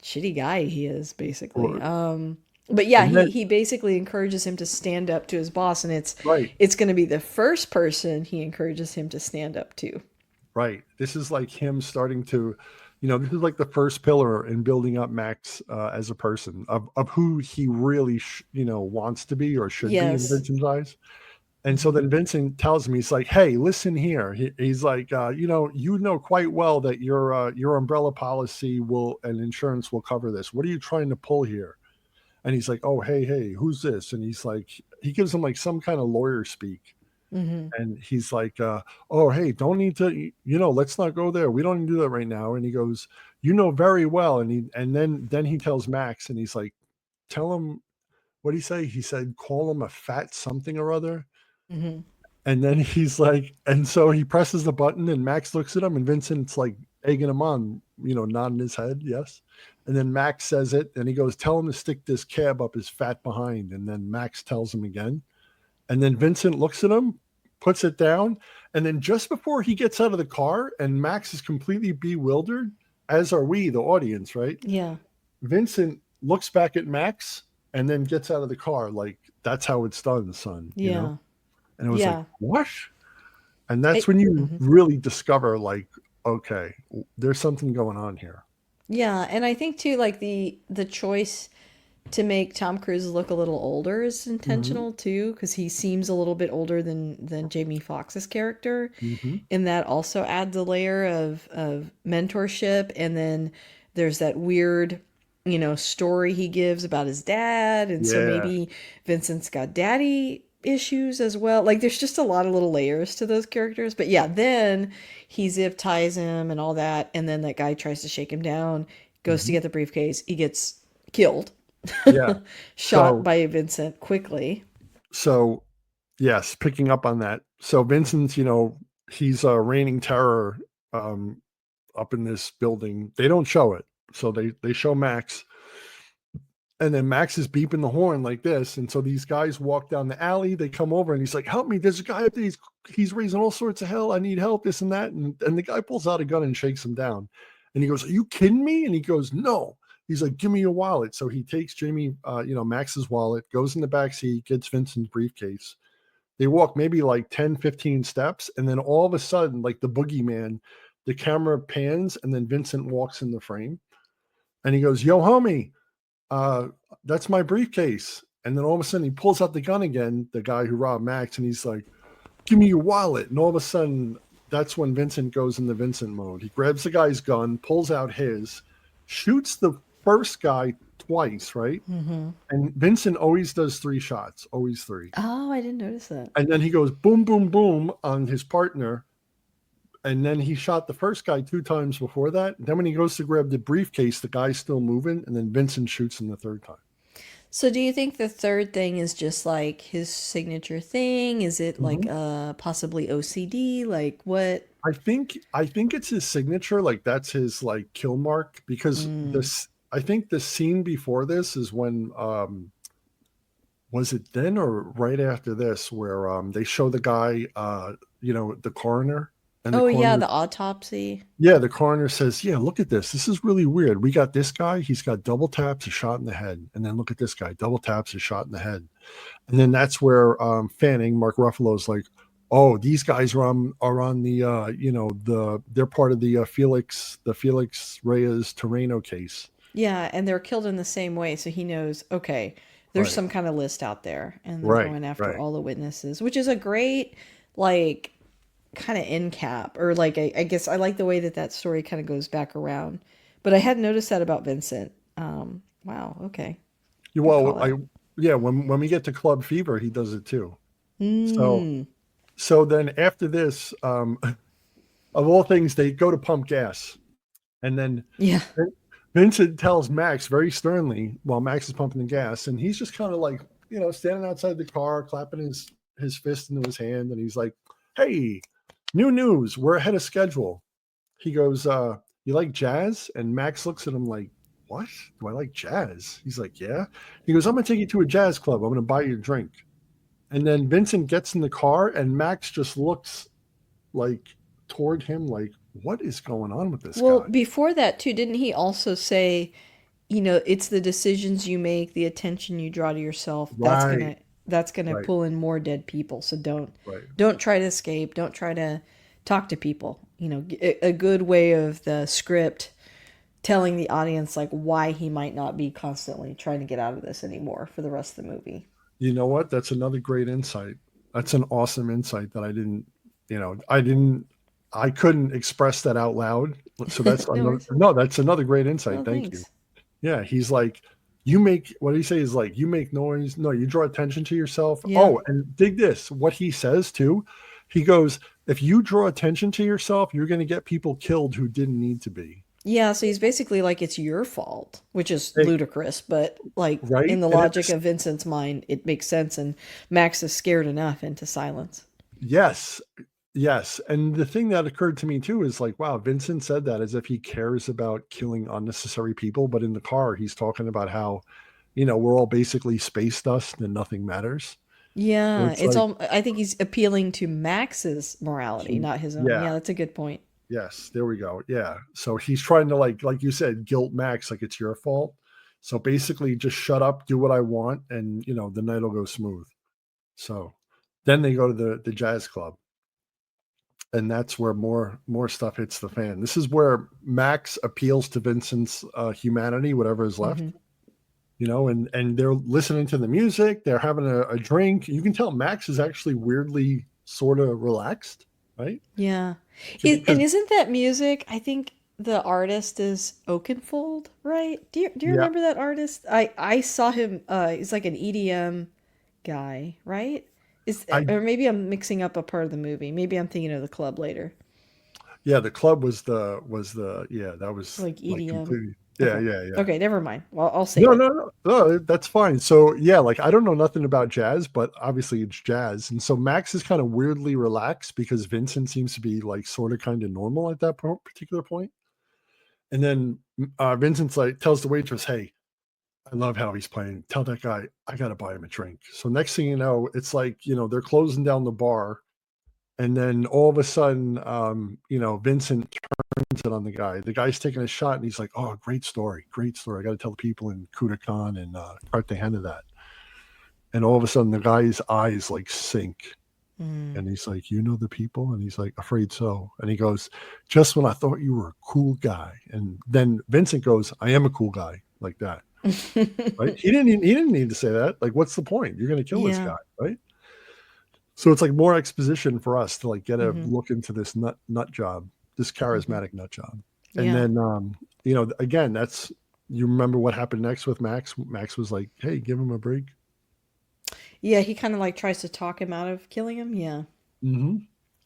shitty guy he is, basically. Or, But yeah, and then he basically encourages him to stand up to his boss, and right. it's going to be the first person he encourages him to stand up to. Right. This is like him starting to, this is like the first pillar in building up Max as a person of who he really, wants to be or should be in Yes. Vincent's eyes. And so Hmm. then Vincent tells me, he's like, hey, listen here. He's like, you know quite well that your umbrella policy will and insurance will cover this. What are you trying to pull here? And he's like, oh, hey, who's this? And he's like, he gives him like some kind of lawyer speak. Hmm. And he's like, oh, hey, don't need to, let's not go there. We don't need to do that right now. And he goes, you know very well. And then he tells Max, and he's like, tell him, what did he say? He said, call him a fat something or other. Hmm. And then he's like, and so he presses the button, and Max looks at him, and Vincent's like egging him on, nodding his head, yes. And then Max says it, and he goes, tell him to stick this cab up his fat behind. And then Max tells him again. And then Vincent looks at him, puts it down. And then just before he gets out of the car and Max is completely bewildered, as are we, the audience, right? Yeah. Vincent looks back at Max and then gets out of the car like, that's how it's done, son. Yeah. And it was like, Yeah. what? And that's I, when you mhm. really discover, like, okay, there's something going on here. Yeah, and I think too, like the choice to make Tom Cruise look a little older is Mm-hmm. intentional too, because he seems a little bit older than Jamie Foxx's character, Mm-hmm. and that also adds a layer of mentorship. And then there's that weird, story he gives about his dad, and so Yeah. maybe Vincent's got daddy issues as well. Like there's just a lot of little layers to those characters. But yeah, then he zip ties him and all that, and then that guy tries to shake him down, goes to Mm-hmm. get the briefcase, he gets killed, Yeah. shot So, by Vincent quickly. so yes, picking up on that. So Vincent's, he's reigning terror um, up in this building. They don't show it, so they show Max. And then Max is beeping the horn like this. And so these guys walk down the alley. They come over and he's like, help me. There's a guy up there. He's raising all sorts of hell. I need help, this and that. And the guy pulls out a gun and shakes him down. And he goes, are you kidding me? And he goes, no. He's like, give me your wallet. So he takes Max's wallet, goes in the back seat, gets Vincent's briefcase. They walk maybe like 10, 15 steps. And then all of a sudden, like the boogeyman, the camera pans and then Vincent walks in the frame. And he goes, yo, homie, uh, that's my briefcase. And then all of a sudden he pulls out the gun again, the guy who robbed Max, and he's like, give me your wallet. And all of a sudden, that's when Vincent goes into Vincent mode. He grabs the guy's gun, pulls out his, shoots the first guy twice, right? Mm-hmm. And Vincent always does 3 shots, always 3. Oh, I didn't notice that. And then he goes boom, boom, boom on his partner. And then he shot the first guy 2 times before that. Then when he goes to grab the briefcase, the guy's still moving. And then Vincent shoots him the 3rd time. So do you think the third thing is just like his signature thing? Is it like Mhm. possibly OCD? Like what? I think it's his signature, like that's his like kill mark, because Mm. this I think the scene before this is when was it then or right after this where they show the guy the coroner, and the Oh yeah, coroner, the autopsy. yeah, the coroner says, yeah, look at this. This is really weird. We got this guy, he's got double taps, a shot in the head. And then look at this guy, double taps, a shot in the head. And then that's where Fanning, Mark Ruffalo's like, oh, these guys are on the they're part of the Felix Reyes Terreno case. Yeah, and they're killed in the same way, so he knows, okay, there's Right, some kind of list out there, and they're right, going after right. all the witnesses, which is a great, like, kind of end cap. Or, like, I guess I like the way that that story kind of goes back around. But I hadn't noticed that about Vincent. Wow, okay. Good Well, call out. yeah, when we get to Club Fever, he does it too. So Mm, so then after this, of all things, they go to pump gas, and then yeah. Vincent tells Max very sternly while Max is pumping the gas, and he's just kind of like, standing outside the car, clapping his fist into his hand, and he's like, "Hey, new news, we're ahead of schedule." He goes, "You like jazz?" And Max looks at him like, "What? Do I like jazz?" He's like, "Yeah." He goes, "I'm gonna take you to a jazz club. I'm gonna buy you a drink." And then Vincent gets in the car, and Max just looks like toward him, like, "What is going on with this Well, guy?" before that, too, didn't he also say, it's the decisions you make, the attention you draw to yourself, Right, that's gonna right, pull in more dead people. So right. don't try to escape. Don't try to talk to people. A good way of the script telling the audience like why he might not be constantly trying to get out of this anymore for the rest of the movie. You know what? That's another great insight. That's an awesome insight that I couldn't express that out loud. So No worries. that's another great insight. Oh, Thank you. thanks. Yeah. He's like, you make, what do you say? Is like, you make noise. No, you draw attention to yourself. Yeah. Oh, and dig this. What he says too. He goes, if you draw attention to yourself, you're going to get people killed who didn't need to be. Yeah, so he's basically like it's your fault, which is Hey, ludicrous, but like in right. the And at logic this, of Vincent's mind, it makes sense, and Max is scared enough into silence. yes. Yes, and the thing that occurred to me too is like, wow, Vincent said that as if he cares about killing unnecessary people, but in the car he's talking about how, we're all basically space dust and nothing matters. So Yeah, it's it's like, all. I think he's appealing to Max's morality, he- not his own. yeah, Yeah, that's a good point. yes, there we go. Yeah. So he's trying to like you said, guilt Max like it's your fault. So basically just shut up, do what I want, and the night will go smooth. So then they go to the jazz club, and that's where more stuff hits the fan. This is where Max appeals to Vincent's humanity, whatever is left, Hmm. and they're listening to the music, they're having a drink. You can tell Max is actually weirdly sort of relaxed, right? Yeah, Because and isn't that music? I think the artist is Oakenfold, right? Do you yeah, remember that artist? I saw him. He's like an EDM guy, right? Is I or maybe I'm mixing up a part of the movie. Maybe I'm thinking of the club later, yeah, the club was the yeah, that was like like EDM. completely, yeah, Okay, yeah, yeah. okay, never mind. Well, I'll save No, it. no, no, no, that's fine. So yeah, like I don't know nothing about jazz, but obviously it's jazz. And so Max is kind of weirdly relaxed because Vincent seems to be like sort of kind of normal at that particular point. And then Vincent's like tells the waitress, "Hey, I love how he's playing. Tell that guy I got to buy him a drink. So next thing you know, it's like, they're closing down the bar. And then all of a sudden, Vincent turns it on the guy. The guy's taking a shot and he's like, oh, great story. Great story. I got to tell the people in Kudakan and Cartagena that. And all of a sudden, the guy's eyes like sink. Mm. And he's like, you know the people? And he's like, afraid so. And he goes, just when I thought you were a cool guy. And then Vincent goes, I am a cool guy, like that. Right? He didn't need to say that. Like, what's the point? You're going to kill this Yeah. guy, right? So it's like more exposition for us to like get a Hmm. look into this nut job, this Hmm. charismatic nut job. And Yeah. then again, that's you remember what happened next with Max? Max was like, hey, give him a break. Yeah, he kind of like tries to talk him out of killing him. Yeah. Mm-hmm.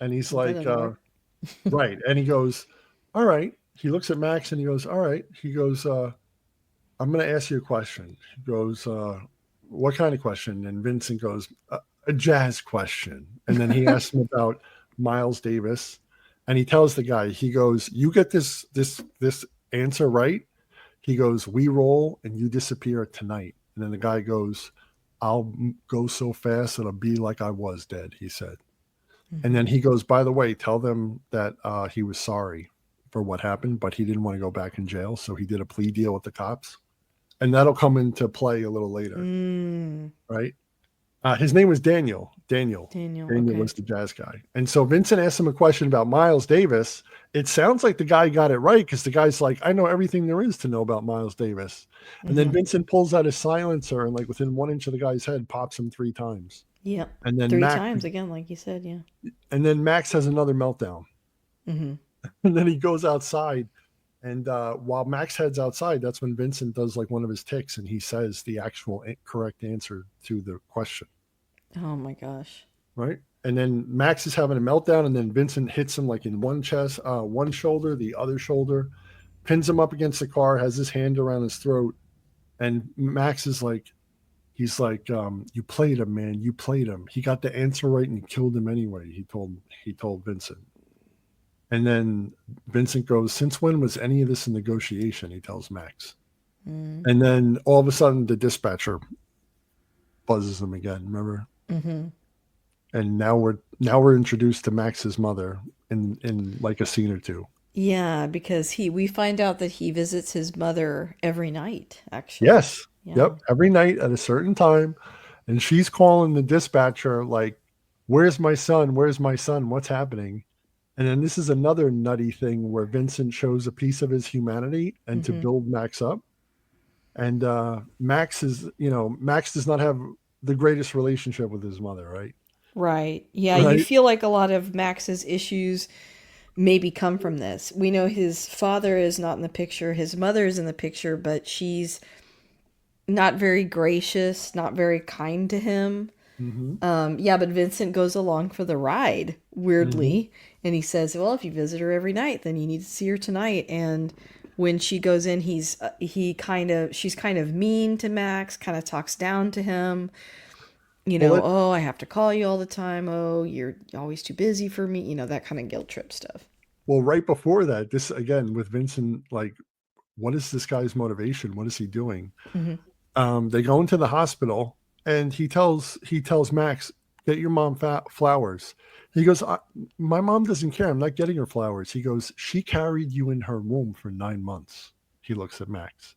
And he's Well, that like, didn't work. right. And he goes, all right. He looks at Max and he goes, all right. He goes, I'm going to ask you a question. He goes, what kind of question? And Vincent goes, a jazz question. And then he asks him about Miles Davis. And he tells the guy, he goes, you get this answer right. He goes, we roll and you disappear tonight. And then the guy goes, I'll go so fast it'll be like I was dead, he said. And Hmm. then he goes, by the way, tell them that he was sorry for what happened, but he didn't want to go back in jail. So he did a plea deal with the cops. And that'll come into play a little later, Mm. right? His name was Daniel. Daniel. Daniel. Daniel Okay. was the jazz guy. And so Vincent asked him a question about Miles Davis. It sounds like the guy got it right because the guy's like, I know everything there is to know about Miles Davis. And then Hmm. Vincent pulls out his silencer and like within 1 inch of the guy's head pops him 3 times. Yeah. And then Three Max times again, like you said. Yeah. has another meltdown. Hmm. And then he goes outside. And while Max heads outside, that's when Vincent does like one of his ticks and he says the actual correct answer to the question. Oh my gosh. Right. And then Max is having a meltdown, and then Vincent hits him like in one chest, one shoulder, the other shoulder, pins him up against the car, has his hand around his throat. And Max is like, he's like, you played him, man. You played him. He got the answer right and you killed him anyway. He told Vincent. And then Vincent goes, since when was any of this a negotiation? He tells Max. Mm. And then all of a sudden the dispatcher buzzes him again, remember? Hmm. And now we're introduced to Max's mother in like a scene or two. Yeah, because we find out that he visits his mother every night, actually. Yes. Yeah. Yep. Every night at a certain time. And she's calling the dispatcher like, where's my son? Where's my son? What's happening? And then this is another nutty thing where Vincent shows a piece of his humanity and to Hmm. build Max up. And Max does not have the greatest relationship with his mother, right? Right. Yeah, you Right. feel like a lot of Max's issues maybe come from this. We know his father is not in the picture, his mother is in the picture, but she's not very gracious, not very kind to him. Mm-hmm. Yeah, but Vincent goes along for the ride, Mm-hmm. weirdly. And he says, well, if you visit her every night, then you need to see her tonight. And when she goes in, she's kind of mean to Max, kind of talks down to him. Well, Oh, I have to call you all the time. Oh, you're always too busy for me. That kind of guilt trip stuff. right before that, this again with Vincent, like, what is this guy's motivation? What is he doing? Hmm. They go into the hospital, and he tells Max, "Get your mom flowers." He goes, "My mom doesn't care. I'm not getting her flowers." He goes, "She carried you in her womb for 9 months." He looks at Max,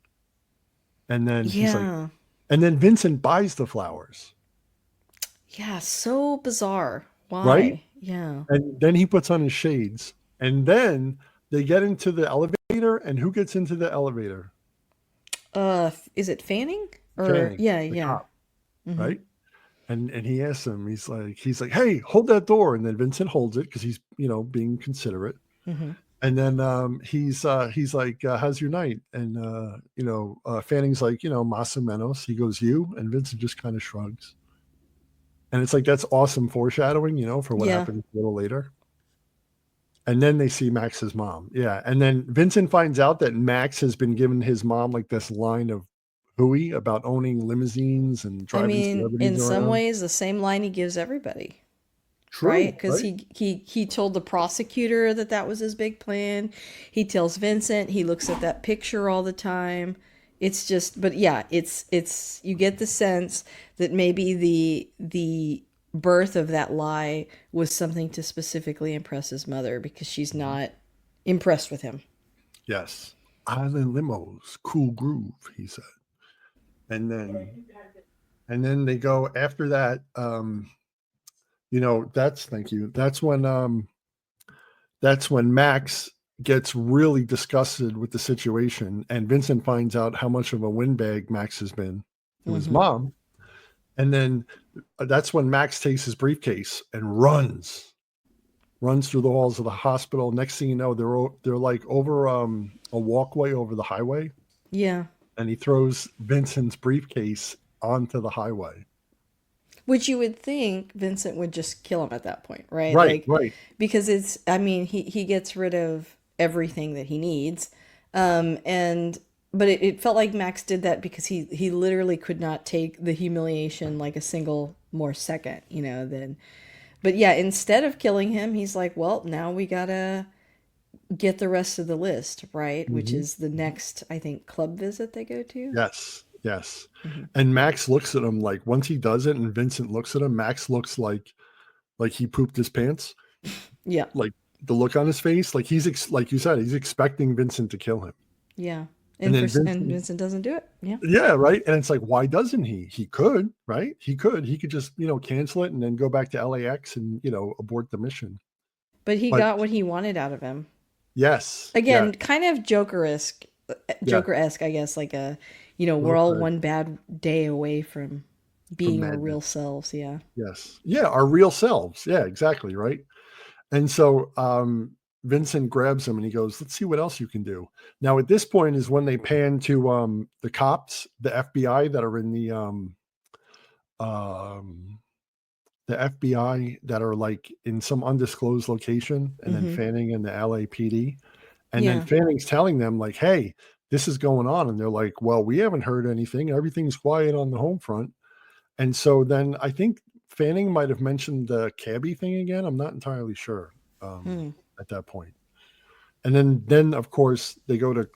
and then he's like, Yeah. and then Vincent buys the flowers, Yeah, so bizarre. right? Why? Yeah. And then he puts on his shades, and then they get into the elevator, and who gets into the elevator? Is it Fanning? Or Fanning, yeah, the yeah. cop, Hmm. right? And he asks him, he's like, hey, hold that door. And then Vincent holds it because he's being considerate. Hmm. And then he's like, how's your night? And Fanning's like, más o menos. He goes, you? And Vincent just kind of shrugs. And it's like that's awesome foreshadowing, for what Yeah. happened a little later. And then they see Max's mom. Yeah. And then Vincent finds out that Max has been giving his mom like this line of hooey about owning limousines and I driving mean, in celebrities some around. ways, the same line he gives everybody, right? True, Because right? he told the prosecutor that that was his big plan. He tells Vincent. He looks at that picture all the time. It's just, but yeah, it's you get the sense that maybe the birth of that lie was something to specifically impress his mother because she's Mhm. not impressed with him. Yes. Island limos, cool groove, he said. And then they go after that. That's thank you. That's when Max gets really disgusted with the situation, and Vincent finds out how much of a windbag Max has been to his Mm-hmm. mom. And then that's when Max takes his briefcase and runs through the halls of the hospital. Next thing you know, they're like over a walkway over the highway, Yeah. and he throws Vincent's briefcase onto the highway. Which you would think Vincent would just kill him at that point, right? Right, Like, right. because it's, I mean, he gets rid of everything that he needs. And, but it felt like Max did that because he literally could not take the humiliation like a single more second, than, but yeah, instead of killing him, he's like, well, now we gotta get the rest of the list, right? Which Hmm. is the next, I think, club visit they go to. Yes, yes. Hmm. And Max looks at him like once he does it, and Vincent looks at him. Max looks like he pooped his pants. Yeah. Like the look on his face, like like you said, he's expecting Vincent to kill him. Yeah. And And then and Vincent, Vincent doesn't do it. Yeah. yeah, right. And it's like, why doesn't he? He could, right? He could just, cancel it and then go back to LAX and, abort the mission. But he But got what he wanted out of him. yes, yes, Again, kind of yeah, Joker-esque, I guess. Like we're well all said. one bad day away from From being our real madness. selves. Yeah. Yes. Yeah, our real selves. Yeah, exactly, right? And so Vincent grabs him and he goes, "Let's see what else you can do." Now, at this point is when they pan to the cops, the FBI that are in um, the FBI that are like in some undisclosed location, and then Mm-hmm. Fanning and the LAPD. And then Yeah. Fanning's telling them, like, "Hey, this is going on." And they're like, "Well, we haven't heard anything. Everything's quiet on the home front." And so then I think Fanning might have mentioned the cabbie thing again. I'm not entirely sure Hmm. at that point. And then of course they go to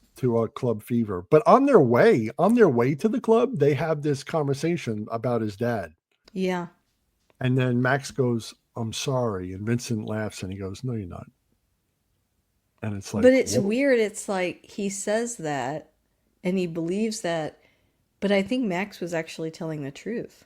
Club Fever. But on their way to the club, they have this conversation about his dad. Yeah. And then Max goes, "I'm sorry," and Vincent laughs and he goes, "No, you're not." And it's But like, it's what? weird. It's like he says that and he believes that, but I think Max was actually telling the truth.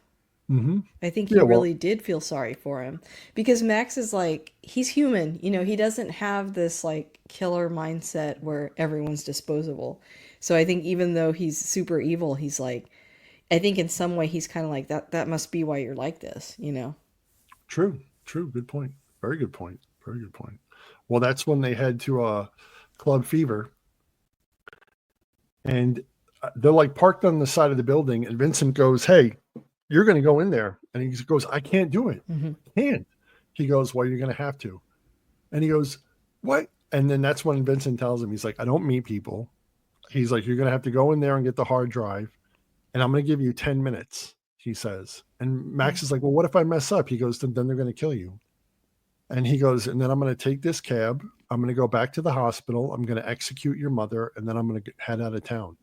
Mm-hmm. I think he Yeah, well, really did feel sorry for him because Max is like, he's human. He doesn't have this like killer mindset where everyone's disposable. So I think even though he's super evil, he's like, I think in some way he's kind of like that must be why you're like this. true, true, good point. Very good point. Very good point. Well, that's when they head to Club Fever, and they're like parked on the side of the building, and Vincent goes, "Hey, you're going to go in there," and he goes, "I can't do it. Hmm. I can't." He goes, "Well, you're going to have to," and he goes, "What?" And then that's when Vincent tells him, he's like, "I don't meet people." He's like, "You're going to have to go in there and get the hard drive, and I'm going to give you 10 minutes," he says. And Max is like, "Well, what if I mess up?" He goes, then they're going to kill you. And he goes, "And then I'm going to take this cab. I'm going to go back to the hospital. I'm going to execute your mother, and then I'm going to head out of town."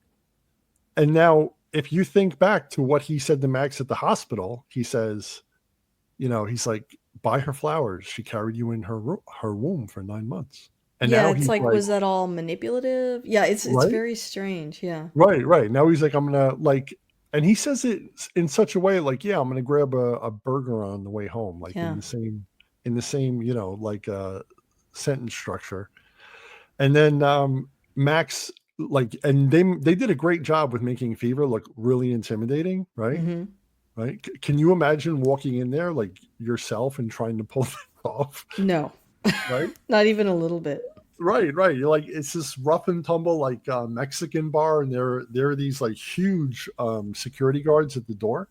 And now, if you think back to what he said to Max at the hospital, he says, he's like, "Buy her flowers. She carried you in her womb for 9 months." And Yeah, now it's he's like, like, was that all manipulative? Yeah, it's right, very strange. Yeah. right, right. Now he's like, "I'm gonna like," and he says it in such a way like, "Yeah, I'm gonna grab a burger on the way home," like Yeah. in the same, like sentence structure. And then Max, like, and they did a great job with making Fever look really intimidating, right? Hmm. Right? Can you imagine walking in there like yourself and trying to pull that off? No. Right? Not even a little bit. Right, right. You're like, it's this rough and tumble like Mexican bar, and there are these like huge security guards at the door,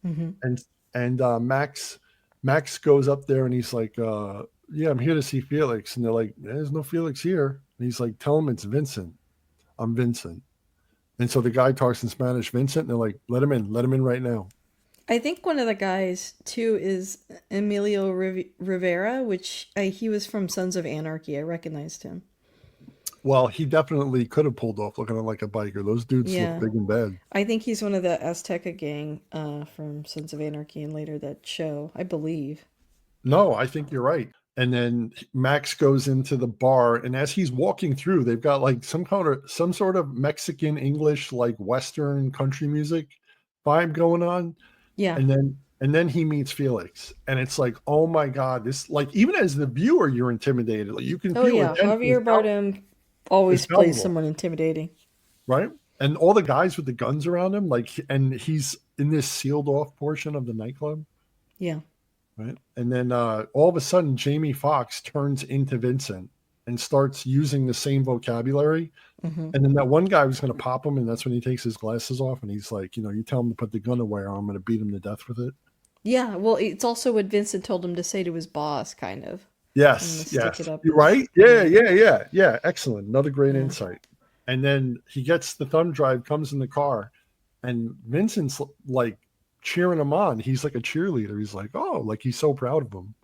Hmm. and Max goes up there and he's like, "Yeah, I'm here to see Felix," and they're like, "There's no Felix here," and he's like, "Tell him it's Vincent. I'm Vincent." And so the guy talks in Spanish, Vincent, and they're like, let him in right now." I think one of the guys too is Emilio Rivera, which he was from Sons of Anarchy. I recognized him. Well, he definitely could have pulled off looking like a biker. Those dudes look Yeah. big and bad. I think he's one of the Azteca gang from Sons of Anarchy and later that show, I believe. No, I think you're right. And then Max goes into the bar, and as he's walking through, they've got like some sort of Mexican English, like Western country music vibe going on. Yeah. And then he meets Felix, and it's like, oh my god, this, like, even as the viewer, you're intimidated. Like, you can Oh feel the yeah, tension Javier Bardem is always plays palpable, someone intimidating. right? And all the guys with the guns around him, like, and he's in this sealed off portion of the nightclub, Yeah. right? And then all of a sudden, Jamie Foxx turns into Vincent and starts using the same vocabulary. Hmm. And then that one guy was going to pop him, and that's when he takes his glasses off, and he's like, you tell him to put the gun away, or I'm going to beat him to death with it. Yeah, well, it's also what Vincent told him to say to his boss, kind of. I'm gonna Yes, stick it yes. up You're his, right. Yeah, yeah, yeah, yeah, yeah. Excellent. Another great yeah. insight. And then he gets the thumb drive, comes in the car, and Vincent's like cheering him on. He's like a cheerleader. He's like, oh, like he's so proud of him.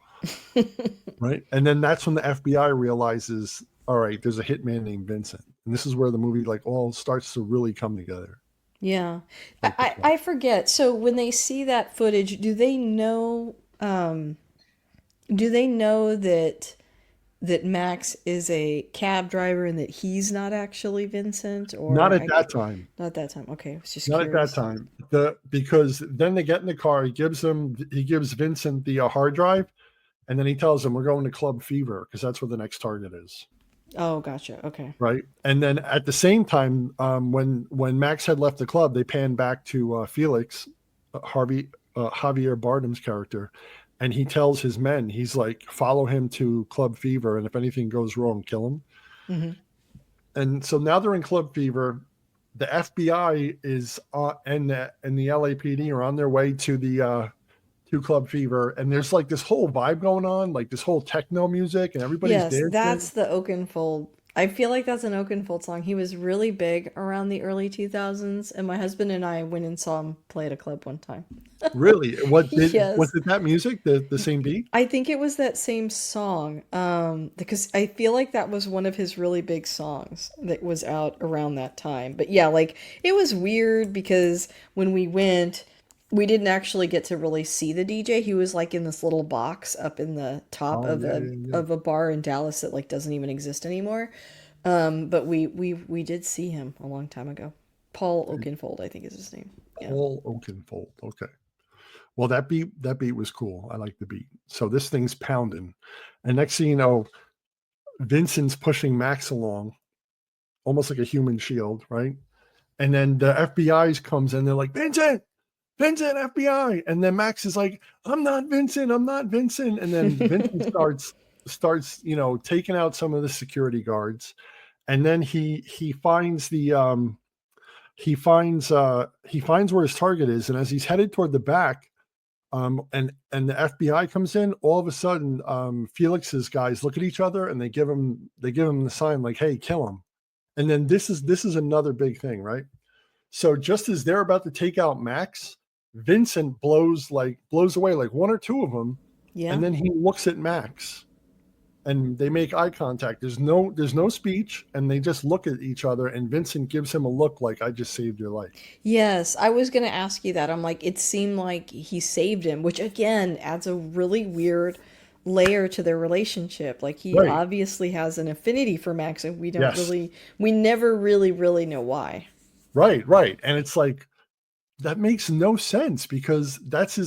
Right. And then that's when the FBI realizes, all right, there's a hitman named Vincent. And this is where the movie like all starts to really come together. Yeah. I, Like the I plot. I forget. So when they see that footage, do they know that Max is a cab driver and that he's not actually Vincent? Not Or at that time. not that time. Okay, I was just Not at that curious. time. Because then they get in the car. He gives Vincent the hard drive, and then he tells him we're going to Club Fever because that's where the next target is. Oh, gotcha. Okay. Right. And then at the same time, when Max had left the club, they panned back to Felix, Javier Bardem's character, and he tells his men, he's like, follow him to Club Fever, and if anything goes wrong, kill him. Hmm. And so now they're in Club Fever. The FBI is and the LAPD are on their way to Club Fever, and there's like this whole vibe going on, like this whole techno music, and everybody's Yes, that's dancing. the Oakenfold. I feel like that's an Oakenfold song. He was really big around the early 2000s, and my husband and I went and saw him play at a club one time. Really, was Yes. it that music, the same beat? I think it was that same song, because I feel like that was one of his really big songs that was out around that time. But yeah, like it was weird because when we went, we didn't actually get to really see the DJ. He was like in this little box up in the top Oh of yeah, a yeah, yeah. of a bar in Dallas that like doesn't even exist anymore. But we did see him a long time ago. Paul Oakenfold, I think is his name. Yeah. Paul Oakenfold. Okay. Well, that beat was cool. I like the beat. So this thing's pounding, and next thing you know, Vincent's pushing Max along, almost like a human shield, right? And then the FBI's comes in. They're like, Vincent, Vincent, FBI. And then Max is like, I'm not Vincent. I'm not Vincent. And then Vincent starts taking out some of the security guards. And then he finds where his target is. And as he's headed toward the back, and the FBI comes in, all of a sudden, Felix's guys look at each other and they give him the sign like, hey, kill him. And then this is another big thing, right? So just as they're about to take out Max, Vincent blows away like one or two of them, Yeah. and then he looks at Max, and they make eye contact. There's no speech, and they just look at each other, and Vincent gives him a look like, I just saved your life. Yes, I was gonna ask you that. I'm like, it seemed like he saved him, which again adds a really weird layer to their relationship. Like he Right. obviously has an affinity for Max, and Yes. we never really know why. Right. Right. And it's like, that makes no sense because that's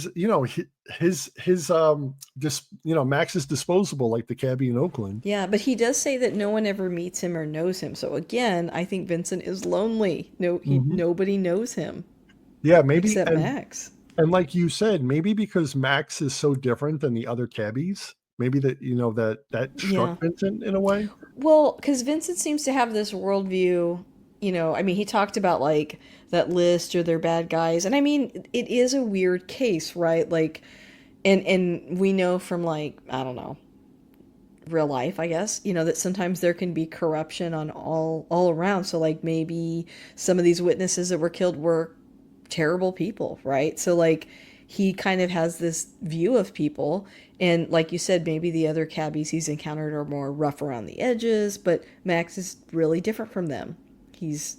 Max is disposable like the cabbie in Oakland. Yeah, but he does say that no one ever meets him or knows him. So again, I think Vincent is lonely. Mhm. Nobody knows him Yeah, maybe. except and Max. and like you said, maybe because Max is so different than the other cabbies, maybe that struck Yeah. Vincent in a way. Well, because Vincent seems to have this worldview, I mean, he talked about like that list or they're bad guys. And I mean, it is a weird case, right? Like, and we know from like, I don't know, real life, I guess, that sometimes there can be corruption on all around. So like maybe some of these witnesses that were killed were terrible people, right? So like he kind of has this view of people And like you said, maybe the other cabbies he's encountered are more rough around the edges, but Max is really different from them. He's,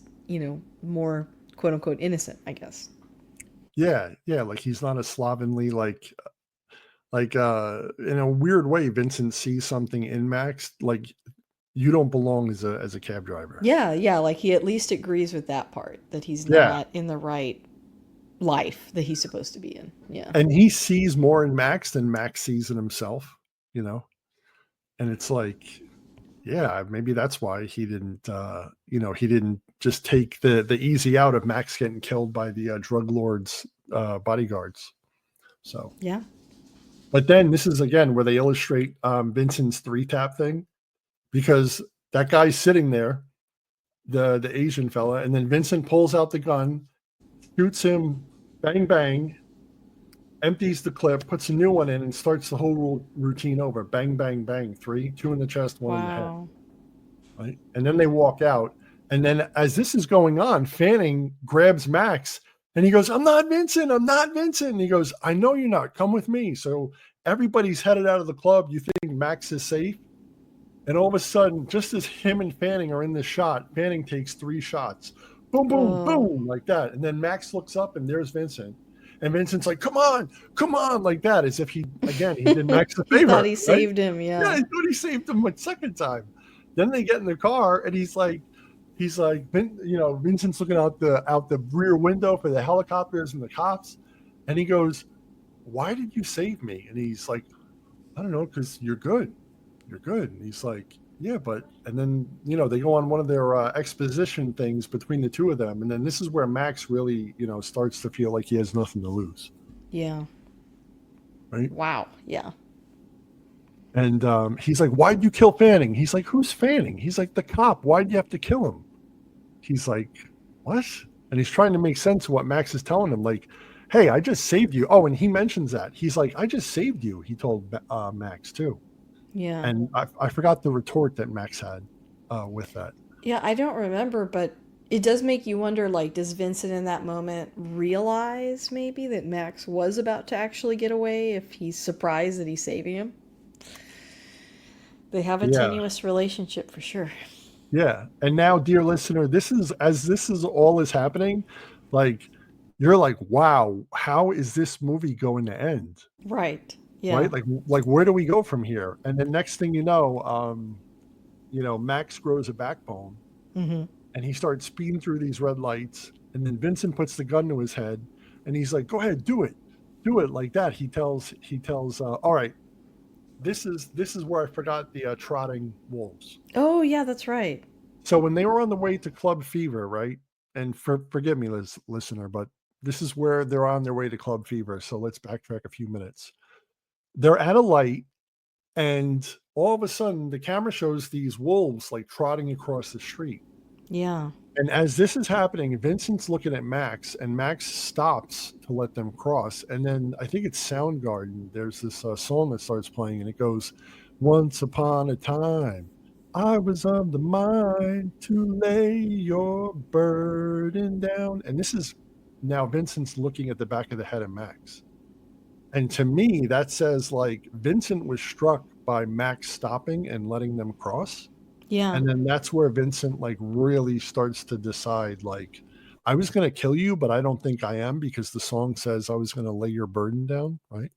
more quote unquote innocent, I guess. Yeah, yeah, like he's not a slovenly in a weird way, Vincent sees something in Max like you don't belong as a cab driver. Yeah, yeah, like he at least agrees with that part that he's Yeah. not in the right life that he's supposed to be in. Yeah. And he sees more in Max than Max sees in himself, you know? And it's like, yeah, maybe that's why he didn't just take the easy out of Max getting killed by the drug lord's bodyguards. So, Yeah. but then this is again where they illustrate Vincent's three tap thing because that guy's sitting there, the Asian fella, and then Vincent pulls out the gun, shoots him, bang bang, empties the clip, puts a new one in, and starts the whole routine over. Bang bang bang, three, two in the chest, one in the head. Wow. Right, and then they walk out, and then as this is going on, Fanning grabs Max, and he goes, "I'm not Vincent. I'm not Vincent." And he goes, "I know you're not. Come with me." So everybody's headed out of the club. You think Max is safe. And all of a sudden, just as him and Fanning are in the shot, Fanning takes three shots. Boom, boom, Oh. boom, like that. And then Max looks up and there's Vincent. And Vincent's like, come on, like that, as if he did Max a He thought favor, he right? saved him, Yeah, yeah. he thought he saved him a second time. Then they get in the car and Vincent's looking out the rear window for the helicopters and the cops. And he goes, "Why did you save me?" And he's like, "I don't know, because you're good. You're good." And he's like, "Yeah, but," and then, they go on one of their exposition things between the two of them. And then this is where Max really, starts to feel like he has nothing to lose. Yeah. Right. Wow. Yeah. And he's like, "Why'd you kill Fanning?" He's like, "Who's Fanning?" He's like, "The cop. Why'd you have to kill him?" He's like, "What?" And he's trying to make sense of what Max is telling him. Like, "Hey, I just saved you." Oh, and he mentions that. He's like, "I just saved you," he told Max too. Yeah. And I forgot the retort that Max had with that. Yeah, I don't remember, but it does make you wonder, like, does Vincent in that moment realize maybe that Max was about to actually get away if he's surprised that he's saving him? They have a Yeah. tenuous relationship for sure. Yeah. And now, dear listener, this is all is happening, like, you're like, wow, how is this movie going to end? Right. Yeah. Right? Like where do we go from here? And the next thing Max grows a backbone Mm-hmm. and he starts speeding through these red lights. And then Vincent puts the gun to his head and he's like, "Go ahead, do it. Do it," like that. He tells, all right, this is where I forgot the trotting wolves. Oh, yeah, that's right. So when they were on the way to Club Fever, right? And forgive me, listener, but this is where they're on their way to Club Fever. So let's backtrack a few minutes. They're at a light, and all of a sudden, the camera shows these wolves like trotting across the street. Yeah. And as this is happening, Vincent's looking at Max, and Max stops to let them cross. And then I think it's Soundgarden. There's this song that starts playing, and it goes, "Once upon a time, I was of the mind to lay your burden down." And this is now Vincent's looking at the back of the head of Max. And to me, that says like Vincent was struck by Max stopping and letting them cross. Yeah. And then that's where Vincent like really starts to decide like, I was going to kill you, but I don't think I am because the song says I was going to lay your burden down. Right.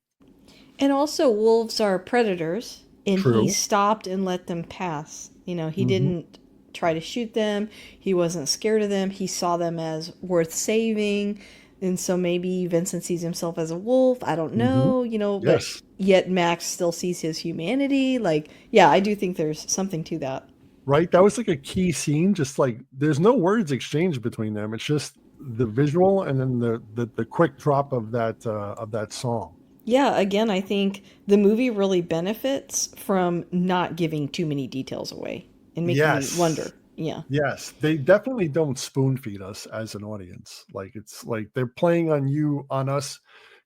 And also, wolves are predators, and he True. stopped and let them pass. He Hmm. didn't try to shoot them, he wasn't scared of them, he saw them as worth saving. And so maybe Vincent sees himself as a wolf. I don't Hmm. know, but Yes. yet Max still sees his humanity. Like, yeah, I do think there's something to that. Right. That was like a key scene. Just like there's no words exchanged between them. It's just the visual and then the quick drop of that song. Yeah, again, I think the movie really benefits from not giving too many details away and making you Yes. wonder. Yeah. Yes, they definitely don't spoon feed us as an audience. Like it's like they're playing on us,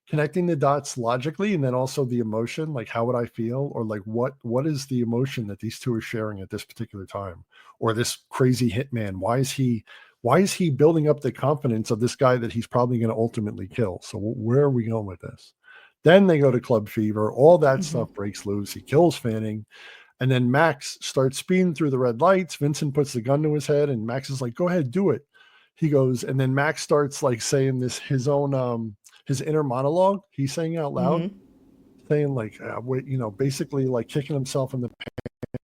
connecting the dots logically, and then also the emotion. Like, how would I feel, or like what is the emotion that these two are sharing at this particular time, or this crazy hitman? Why is he building up the confidence of this guy that he's probably going to ultimately kill? So where are we going with this? Then they go to Club Fever. All that Hmm. stuff breaks loose. He kills Fanning. And then Max starts speeding through the red lights. Vincent puts the gun to his head, and Max is like, "Go ahead, do it." He goes, and then Max starts like saying this his inner monologue. He's saying out loud, Hmm. saying like, basically like kicking himself in the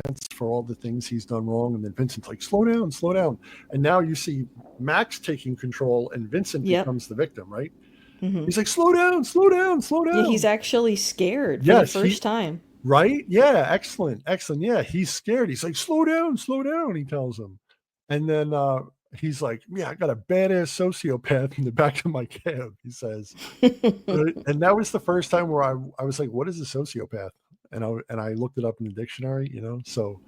pants for all the things he's done wrong. And then Vincent's like, "Slow down, slow down." And now you see Max taking control, and Vincent Yep. becomes the victim, right? Hmm. He's like, "Slow down, slow down, slow Yeah, he's down." actually scared for the Yes, first time. right? Yeah, excellent, excellent. Yeah, he's scared. He's like, slow down, he tells him. And then he's like, "Yeah, I got a badass sociopath in the back of my cab," he says. And that was the first time where I was like, "What is a sociopath?" And I looked it up in the dictionary, So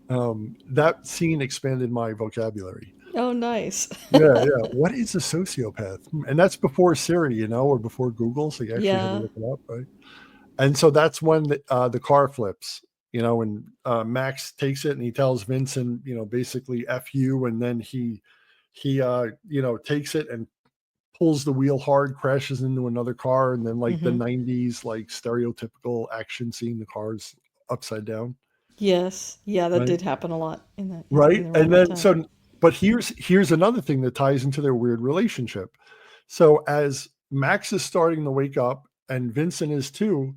that scene expanded my vocabulary. Oh, nice. Yeah, yeah. What is a sociopath? And that's before Siri, or before Google, so you actually had to Yeah. look it up, right? And so that's when the car flips, and Max takes it and he tells Vincent, basically "F you," and then he takes it and pulls the wheel hard, crashes into another car, and then like the Hmm. '90s like stereotypical action scene, the car's upside down, Yes. Yeah, that right? did happen a lot Right, in around and that then time. but here's another thing that ties into their weird relationship. So as Max is starting to wake up, and Vincent is too,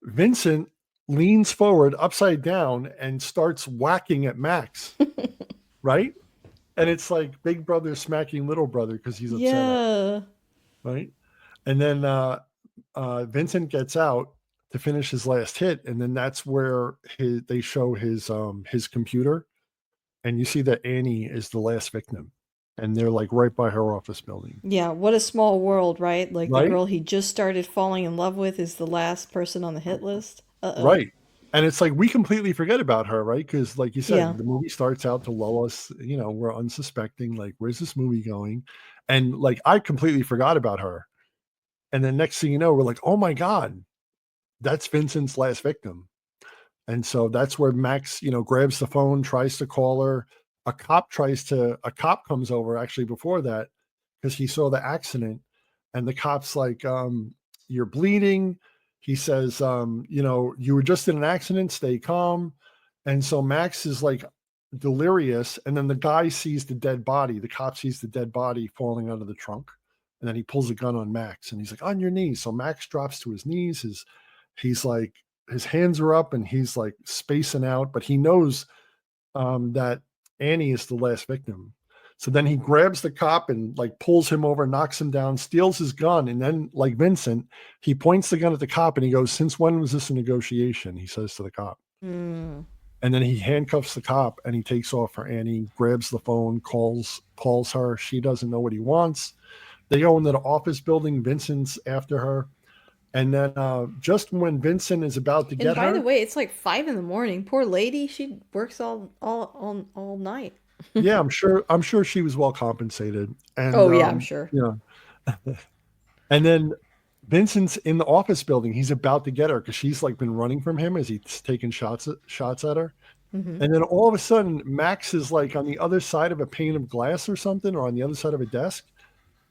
Vincent leans forward upside down and starts whacking at Max, right? And it's like big brother smacking little brother because he's upset at, Yeah. right? And then Vincent gets out to finish his last hit, and then that's where they show his computer, and you see that Annie is the last victim, and they're like right by her office building, Yeah, what a small world, right? Like the right? girl he just started falling in love with is the last person on the hit list. Uh-oh. Right. And it's like we completely forget about her, right? Because, like you Yeah. said, the movie starts out to lull us, we're unsuspecting, like, where's this movie going? And like, I completely forgot about her. And then next thing you know, we're like, oh my God, that's Vincent's last victim. And so that's where Max, grabs the phone, tries to call her. A cop comes over actually before that because he saw the accident. And the cop's like, "You're bleeding." He says, "You were just in an accident, stay calm." And so Max is like delirious. And then the guy sees the dead body. The cop sees the dead body falling out of the trunk. And then he pulls a gun on Max and he's like, "On your knees." So Max drops to his knees. He's like, his hands are up and he's like spacing out, but he knows that Annie is the last victim. So then he grabs the cop and like pulls him over, knocks him down, steals his gun, and then, like Vincent, he points the gun at the cop and he goes, "Since when was this a negotiation?" He says to the cop. Mm. And then he handcuffs the cop and he takes off for Annie, grabs the phone, calls her. She doesn't know what he wants. They go into the office building. Vincent's after her. And then just when Vincent is about to And get by the her, way, it's like 5 in the morning. Poor lady, she works all night. yeah, I'm sure she was well compensated. And Oh yeah, I'm sure. and then Vincent's in the office building. He's about to get her because she's like been running from him as he's taking shots at her. Hmm. And then all of a sudden, Max is like on the other side of a pane of glass or something, or on the other side of a desk,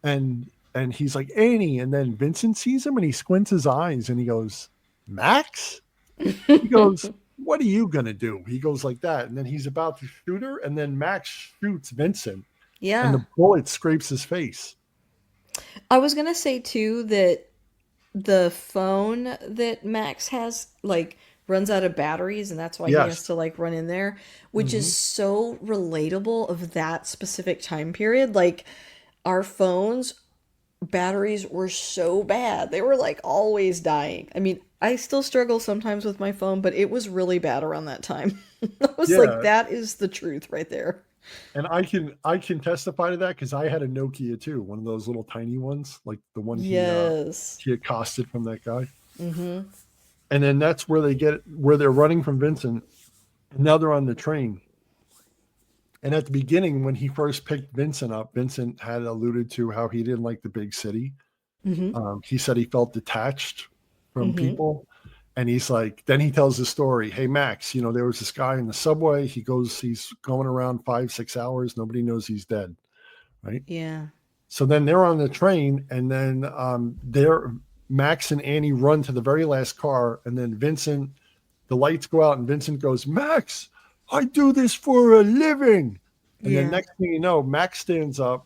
and he's like, "Annie," and then Vincent sees him and he squints his eyes and he goes, "Max?" He goes, "What are you gonna do?" He goes like that, and then he's about to shoot her, and then Max shoots Vincent, and Yeah. the bullet scrapes his face. I was gonna say too that the phone that Max has like runs out of batteries and that's why he has Yes. to like run in there, which is Hmm. so relatable of that specific time period. Like our phones batteries were so bad. They were like always dying. I mean, I still struggle sometimes with my phone, but it was really bad around that time. I was like, Yeah, that is the truth right there. and I can testify to that because I had a Nokia too, one of those little tiny ones, like the one Yes. he accosted from that guy. Mm-hmm. And then that's where they're running from Vincent, and now they're on the train. And at the beginning, when he first picked Vincent up, Vincent had alluded to how he didn't like the big city. Mm-hmm. He said he felt detached from Mm-hmm. people. And he's like, then he tells the story. "Hey, Max, there was this guy in the subway. He's going around 5, 6 hours. Nobody knows he's dead. Right. Yeah. So then they're on the train, and then Max and Annie run to the very last car, and then Vincent, the lights go out, and Vincent goes, Max, I do this for a living. And then Yeah. next thing you know, Max stands up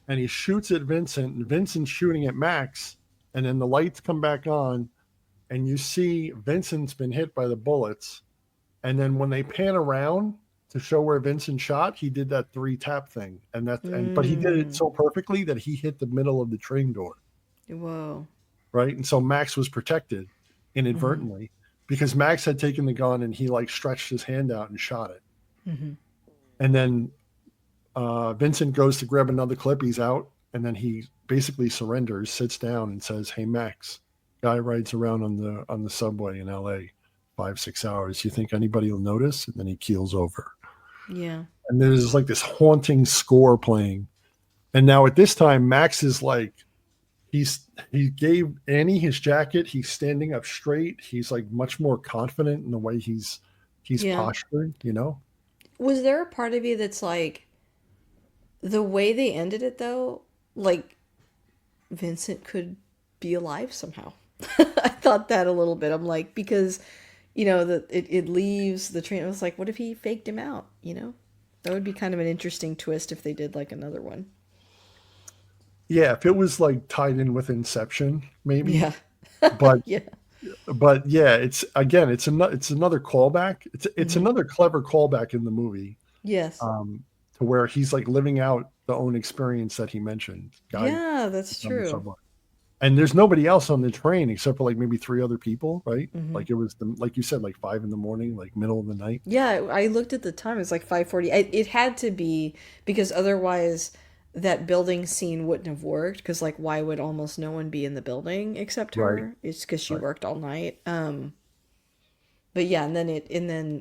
and he shoots at Vincent, and Vincent's shooting at Max. And then the lights come back on, and you see Vincent's been hit by the bullets. And then when they pan around to show where Vincent shot, he did that 3 tap thing. But he did it Mm. so perfectly that he hit the middle of the train door, Whoa. right? And so Max was protected Mm-hmm. inadvertently because Max had taken the gun and he like stretched his hand out and shot it. Mm-hmm. And then Vincent goes to grab another clip. He's out, and then he basically surrenders, sits down, and says, "Hey Max, guy rides around on the subway in L.A. 5-6 hours. You think anybody will notice?" And then he keels over. Yeah. And there's like this haunting score playing. And now at this time, Max is like he gave Annie his jacket. He's standing up straight. He's like much more confident in the way he's Yeah. posturing. You know, Was there a part of you that's like the way they ended it though? Like Vincent could be alive somehow. I thought that a little bit. I'm like, because, it leaves the train. I was like, what if he faked him out? That would be kind of an interesting twist if they did like another one. yeah. If it was like tied in with Inception, maybe. Yeah. But Yeah. yeah, it's another callback. It's Hmm. another clever callback in the movie, Yes. um, to where he's like living out the own experience that he mentioned. Guy Yeah, that's on the true. subway, and there's nobody else on the train except for like maybe 3 other people, right? Hmm. Like it was like you said, like 5 in the morning, like middle of the night. Yeah, I looked at the time. It's like 5:40. It had to be because otherwise that building scene wouldn't have worked because like why would almost no one be in the building except Right, her? It's because she right. worked all night. But yeah, and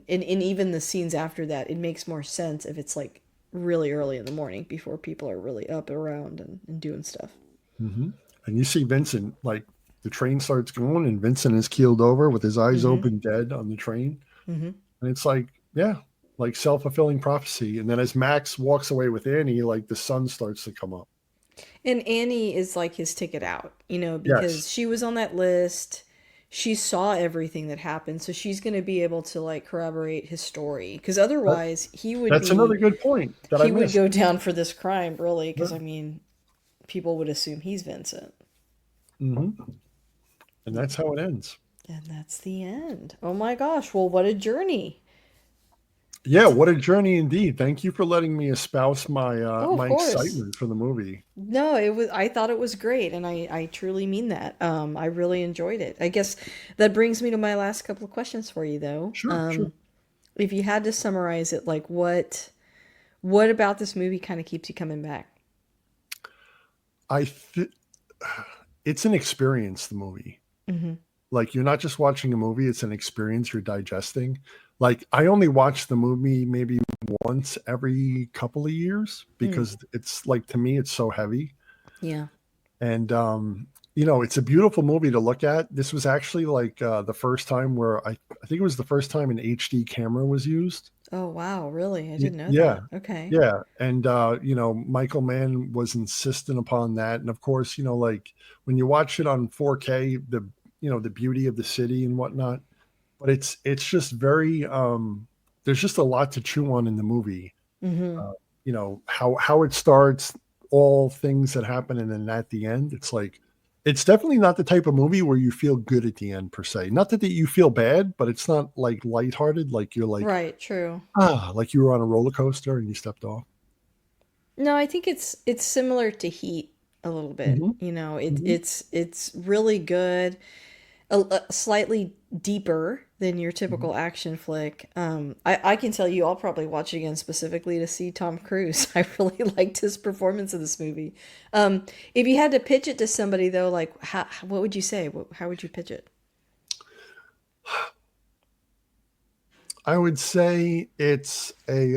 even the scenes after that, it makes more sense if it's like really early in the morning before people are really up and around and doing stuff. Hmm. And you see Vincent, like the train starts going, and Vincent is keeled over with his eyes Mm-hmm. open, dead on the train. Mm-hmm. And it's like, yeah, like self-fulfilling prophecy. And then as Max walks away with Annie, like the sun starts to come up. And Annie is like his ticket out, Yes. because she was on that list. She saw everything that happened, so she's going to be able to like corroborate his story. Because That, otherwise, that's another good point that I he would missed. go down for this crime, really. Because Yeah. I mean, people would assume he's Vincent, Hmm. And that's how it ends. and that's the end. Oh my gosh! Well, what a journey! Yeah, what a journey indeed. Thank you for letting me espouse Oh, of my course. excitement for the movie. No, it was. I thought it was great, and I truly mean that. I really enjoyed it. I guess that brings me to my last couple of questions for you, though. Sure, sure. If you had to summarize it, like what about this movie kind of keeps you coming back? I th- it's an experience, the movie. Mm-hmm. Like you're not just watching a movie, it's an experience you're digesting. Like I only watch the movie maybe once every couple of years Mm. because it's like to me it's so heavy. Yeah. And it's a beautiful movie to look at. This was actually like the first time where I think it was the first time an HD camera was used. Oh wow, really? I didn't know Yeah. that. Okay. Yeah. And Michael Mann was insistent upon that. And of course, like when you watch it on 4K, the beauty of the city and whatnot. But it's just very there's just a lot to chew on in the movie. Mm-hmm. Uh, how it starts, all things that happen, and then at the end, it's like it's definitely not the type of movie where you feel good at the end per se. Not that you feel bad, but it's not like lighthearted, like you're like Right. True. like you were on a roller coaster and you stepped off. No, I think it's similar to Heat a little bit. Hmm. Hmm. It's really good. A slightly deeper than your Hmm. typical action flick. I can tell you, I'll probably watch it again specifically to see Tom Cruise. I really liked his performance in this movie. If you had to pitch it to somebody though, like what would you say? How would you pitch it? I would say it's a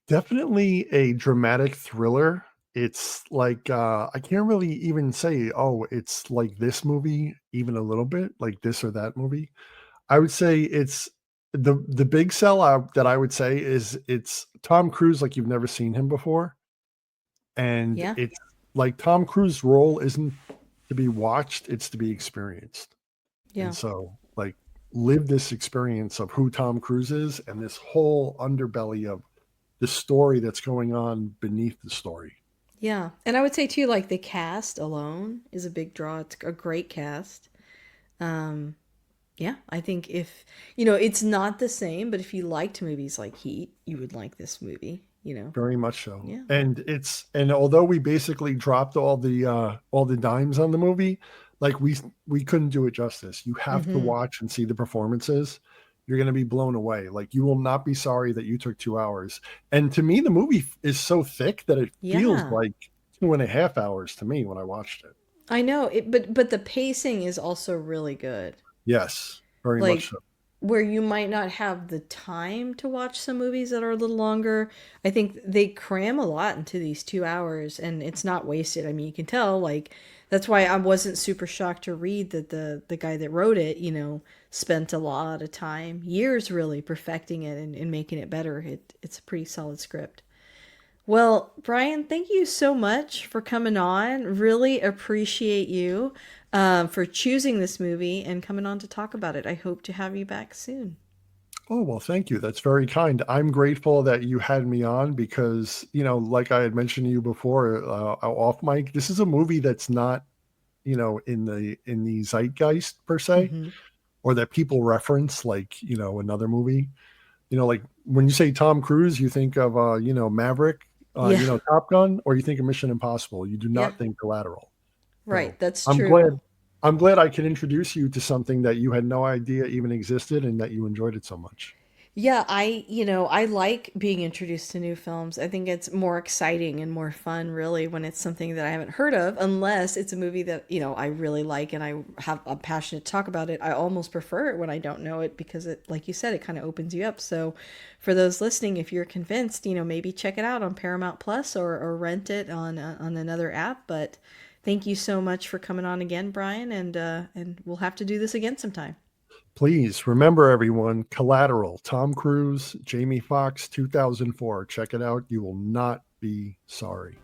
definitely a dramatic thriller. It's like I can't really even say, oh, it's like this movie, even a little bit, like this or that movie. I would say it's the big sell out that I would say is it's Tom Cruise like you've never seen him before. And Yeah. it's like Tom Cruise's role isn't to be watched, it's to be experienced. And Yeah. so, like, live this experience of who Tom Cruise is and this whole underbelly of the story that's going on beneath the story. Yeah. And I would say too, like the cast alone is a big draw. It's a great cast. Um, yeah, I think if, it's not the same, but if you liked movies like Heat, you would like this movie. Very much so. Yeah. And although we basically dropped all the dimes on the movie, like we couldn't do it justice. You have to Mm-hmm. watch and see the performances. You're going to be blown away. Like, you will not be sorry that you took 2 hours. And to me, the movie is so thick that it feels Yeah. like 2.5 hours to me when I watched it. I know it, but the pacing is also really good. Yes, very much Like so. where you might not have the time to watch some movies that are a little longer. I think they cram a lot into these 2 hours and it's not wasted. I mean, you can tell, like, that's why I wasn't super shocked to read that the guy that wrote it, spent a lot of time, years really perfecting it and making it better. It's a pretty solid script. Well, Brian, thank you so much for coming on. Really appreciate you for choosing this movie and coming on to talk about it. I hope to have you back soon. Oh, well, thank you. That's very kind. I'm grateful that you had me on because, like I had mentioned to you before, off mic, this is a movie that's not, in the zeitgeist per se, Hmm. or that people reference like, another movie. Like when you say Tom Cruise, you think of Maverick, Yeah, Top Gun, or you think of Mission Impossible. You do yeah, not think Collateral. So right. That's I'm true. glad I'm glad I can introduce you to something that you had no idea even existed and that you enjoyed it so much. Yeah, I like being introduced to new films. I think it's more exciting and more fun, really, when it's something that I haven't heard of, unless it's a movie that, I really like and I'm passionate to talk about it. I almost prefer it when I don't know it because it, like you said, it kind of opens you up. So for those listening, if you're convinced, maybe check it out on Paramount Plus or rent it on another app. But thank you so much for coming on again, Brian, and we'll have to do this again sometime. Please remember, everyone, Collateral, Tom Cruise, Jamie Foxx, 2004. Check it out. You will not be sorry.